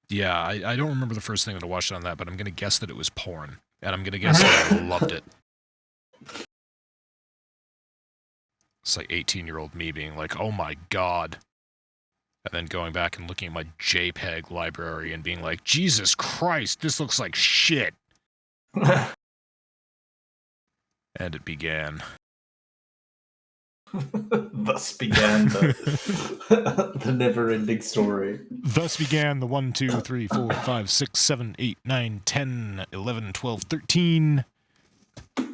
S5: yeah, I don't remember the first thing that I watched on that, but I'm gonna guess that it was porn, and I'm gonna guess that I loved it. It's like 18-year-old me being like, "Oh my god." And then going back and looking at my JPEG library and being like, Jesus Christ, this looks like shit. And it began.
S4: Thus began the never-ending story.
S5: Thus began the 1, 2, 3, 4, 5, 6, 7, 8, 9, 10, 11, 12, 13,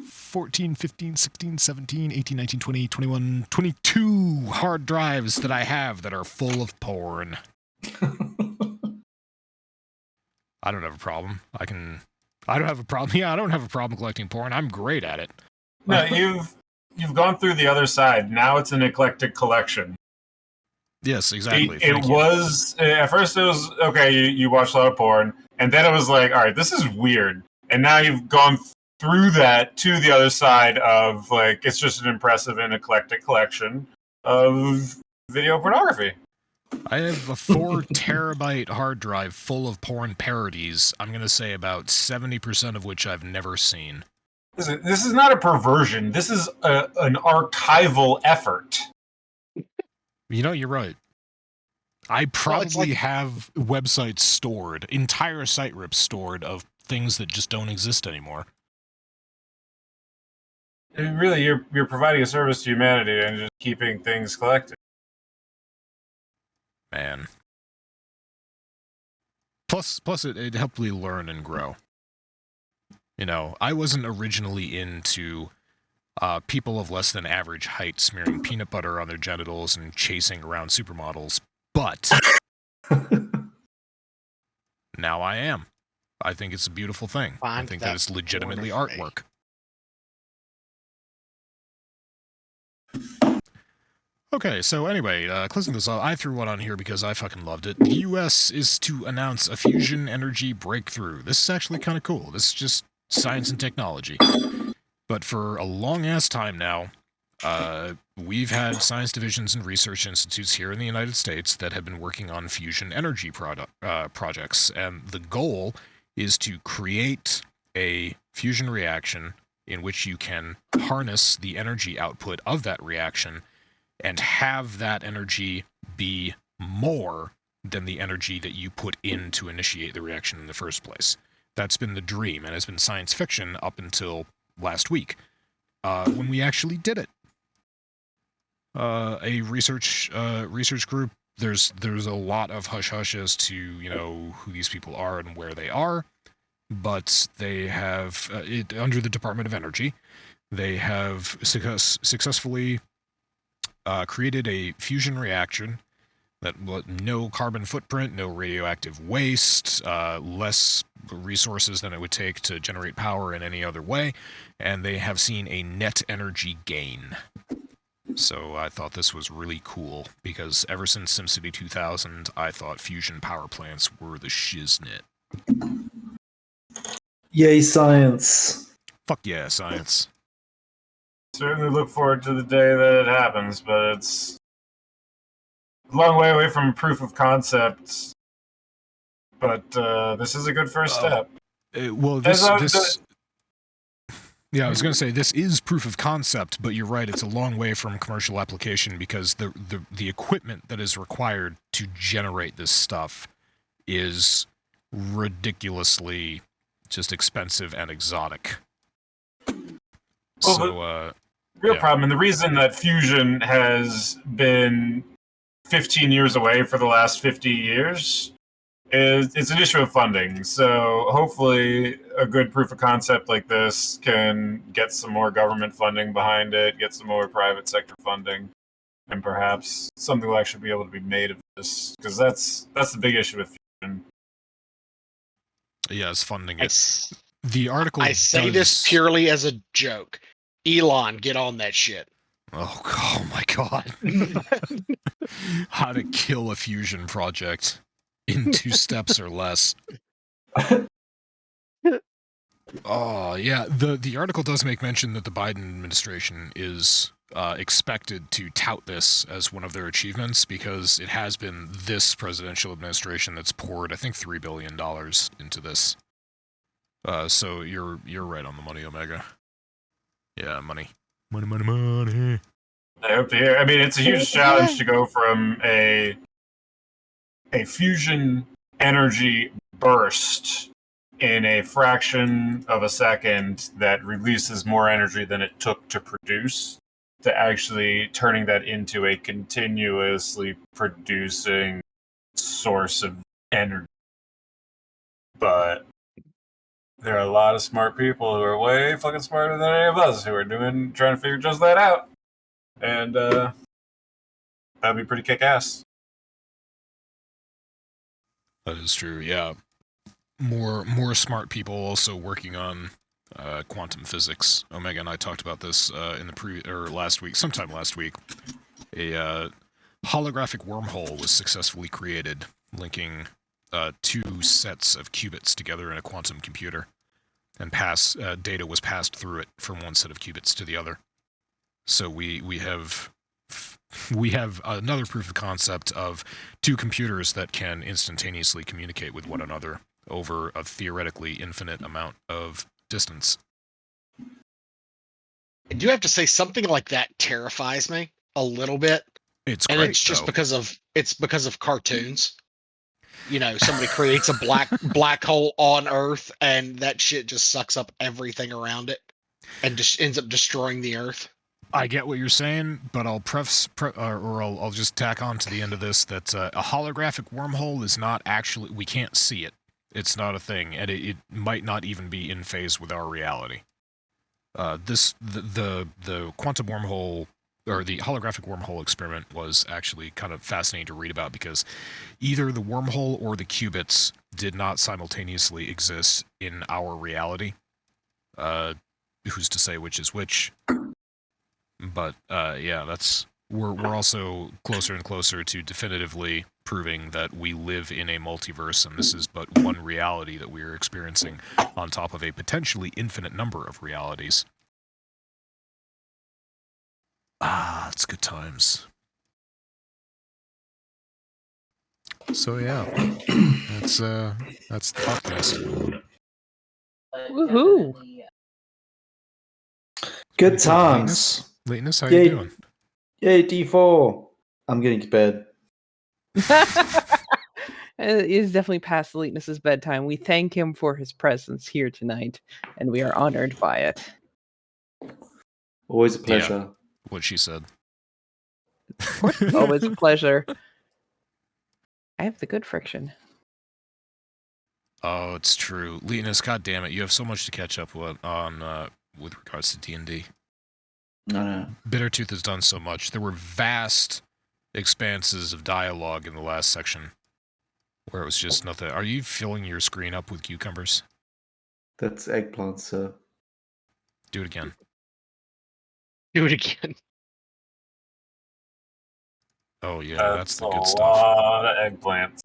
S5: 14, 15, 16, 17, 18, 19, 20, 21, 22 hard drives that I have that are full of porn. I don't have a problem. I don't have a problem. Yeah, I don't have a problem collecting porn. I'm great at it.
S6: No, you've gone through the other side. Now it's an eclectic collection.
S5: Yes, exactly.
S6: It was at first it was okay. You watched a lot of porn, and then it was like, all right, this is weird. And now you've gone through that to the other side of like it's just an impressive and eclectic collection of video pornography.
S5: I have a 4 terabyte hard drive full of porn parodies. I'm going to say about 70% of which I've never seen.
S6: This is not a perversion. This is an archival effort.
S5: You know, you're right. I probably have websites stored, entire site rips stored of things that just don't exist anymore.
S6: Really, you're providing a service to humanity and just keeping things collected.
S5: Man. Plus it helped me learn and grow. You know, I wasn't originally into people of less than average height smearing peanut butter on their genitals and chasing around supermodels, but now I am. I think it's a beautiful thing. I think that it's legitimately artwork. Okay, so anyway, closing this off, I threw one on here because I fucking loved it. The US is to announce a fusion energy breakthrough. This is actually kind of cool. This is just science and technology. But for a long-ass time now, we've had science divisions and research institutes here in the United States that have been working on fusion energy projects. And the goal is to create a fusion reaction in which you can harness the energy output of that reaction and have that energy be more than the energy that you put in to initiate the reaction in the first place. That's been the dream, and has been science fiction up until last week, when we actually did it. A research group, there's a lot of hush-hush as to, you know, who these people are and where they are, but they have, under the Department of Energy, they have successfully created a fusion reaction that no carbon footprint, no radioactive waste, less resources than it would take to generate power in any other way, and they have seen a net energy gain. So I thought this was really cool, because ever since SimCity 2000, I thought fusion power plants were the shiznit.
S4: Yay, science.
S5: Fuck yeah, science.
S6: Certainly look forward to the day that it happens, but it's a long way away from proof of concept. But this is a good first step.
S5: Well, yeah, I was going to say, this is proof of concept, but you're right, it's a long way from commercial application, because the equipment that is required to generate this stuff is ridiculously just expensive and exotic.
S6: Well, real problem, and the reason that fusion has been 15 years away for the last 50 years is it's an issue of funding. So hopefully a good proof of concept like this can get some more government funding behind it, get some more private sector funding, and perhaps something will actually be able to be made of this, because that's the big issue with fusion.
S5: Yeah, it's funding
S2: I,
S5: it.
S2: s-
S5: The article
S2: I say this
S5: does-
S2: purely as a joke. Elon, get on that shit.
S5: Oh my god. How to kill a fusion project in 2 steps or less. Oh, yeah. The article does make mention that the Biden administration is expected to tout this as one of their achievements because it has been this presidential administration that's poured, I think, $3 billion into this. So you're right on the money, Omega. Yeah, money. Money.
S6: I hope to hear. I mean, it's a huge challenge to go from a fusion energy burst in a fraction of a second that releases more energy than it took to produce, to actually turning that into a continuously producing source of energy. But there are a lot of smart people who are way fucking smarter than any of us who are trying to figure just that out. And that'd be pretty kick-ass.
S5: That is true, yeah. More smart people also working on quantum physics. Omega and I talked about this in the sometime last week. A holographic wormhole was successfully created, linking 2 sets of qubits together in a quantum computer, and data was passed through it from one set of qubits to the other. So we have another proof of concept of 2 computers that can instantaneously communicate with one another over a theoretically infinite amount of distance.
S2: I do have to say something like that terrifies me a little bit.
S5: It's
S2: And
S5: great,
S2: it's just
S5: though.
S2: because of cartoons. You know, somebody creates a black hole on Earth, and that shit just sucks up everything around it, and just ends up destroying the Earth.
S5: I get what you're saying, but I'll I'll just tack on to the end of this that a holographic wormhole is not actually, we can't see it. It's not a thing, and it might not even be in phase with our reality. The quantum wormhole, or the holographic wormhole experiment, was actually kind of fascinating to read about because either the wormhole or the qubits did not simultaneously exist in our reality. Who's to say which is which? But yeah, we're also closer and closer to definitively proving that we live in a multiverse, and this is but one reality that we are experiencing on top of a potentially infinite number of realities. Ah, it's good times. So yeah, that's the podcast.
S1: Woohoo!
S4: Good times.
S5: Lateness, how
S4: Yay.
S5: you doing?
S4: Yay, D4. I'm getting to bed.
S1: It is definitely past Lateness's bedtime. We thank him for his presence here tonight, and we are honored by it.
S4: Always a pleasure.
S5: What she said.
S1: Of course, it's always a pleasure. I have the good friction.
S5: Oh, it's true. Linus, god damn it, you have so much to catch up on with regards to D&D.
S4: No.
S5: Bittertooth has done so much. There were vast expanses of dialogue in the last section where it was just nothing. Are you filling your screen up with cucumbers?
S4: That's eggplant, sir.
S5: Do it again.
S2: Do it again.
S5: Oh yeah, that's the good stuff.
S6: A lot of eggplants.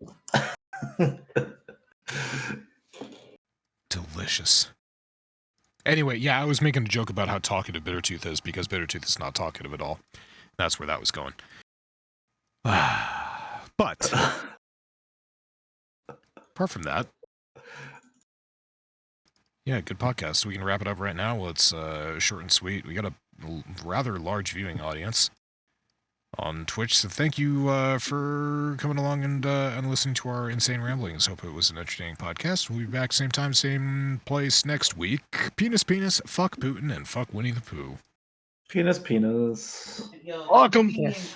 S5: Delicious. Anyway, yeah, I was making a joke about how talkative Bittertooth is because Bittertooth is not talkative at all. That's where that was going. But apart from that, yeah, good podcast. We can wrap it up right now. Well, it's short and sweet. We got a rather large viewing audience on Twitch, so thank you for coming along and listening to our insane ramblings. Hope it was an entertaining podcast. We'll be back same time, same place next week. Penis, fuck Putin, and fuck Winnie the Pooh.
S4: Penis.
S2: Welcome.
S1: Yes.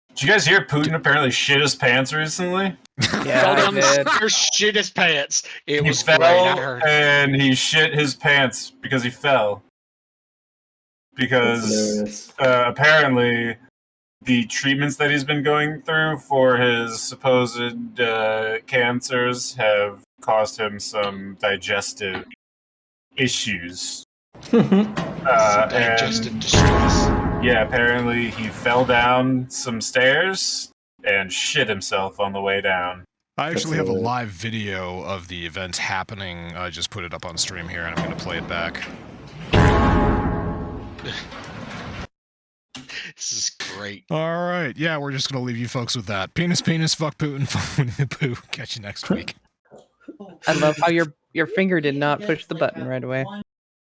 S6: Did you guys hear Putin apparently shit his pants recently?
S1: Yeah,
S2: Fell
S1: I
S2: down the
S1: did.
S2: stairs, shit his pants. It
S6: He
S2: was
S6: fell
S2: great. I heard.
S6: and he shit his pants because he fell.
S4: That's
S6: Because
S4: hilarious.
S6: apparently the treatments that he's been going through for his supposed cancers have caused him some digestive issues.
S2: Digestive
S6: And
S2: distress.
S6: yeah, apparently he fell down some stairs and shit himself on the way down.
S5: I actually have a
S4: That's a-
S5: live video of the event happening. I just put it up on stream here, and I'm going to play it back.
S2: This is great.
S5: All right, yeah, we're just going to leave you folks with that. Penis, fuck Putin, fuck Winnie the Pooh. Catch you next week.
S1: I love how your finger did not push the button right away.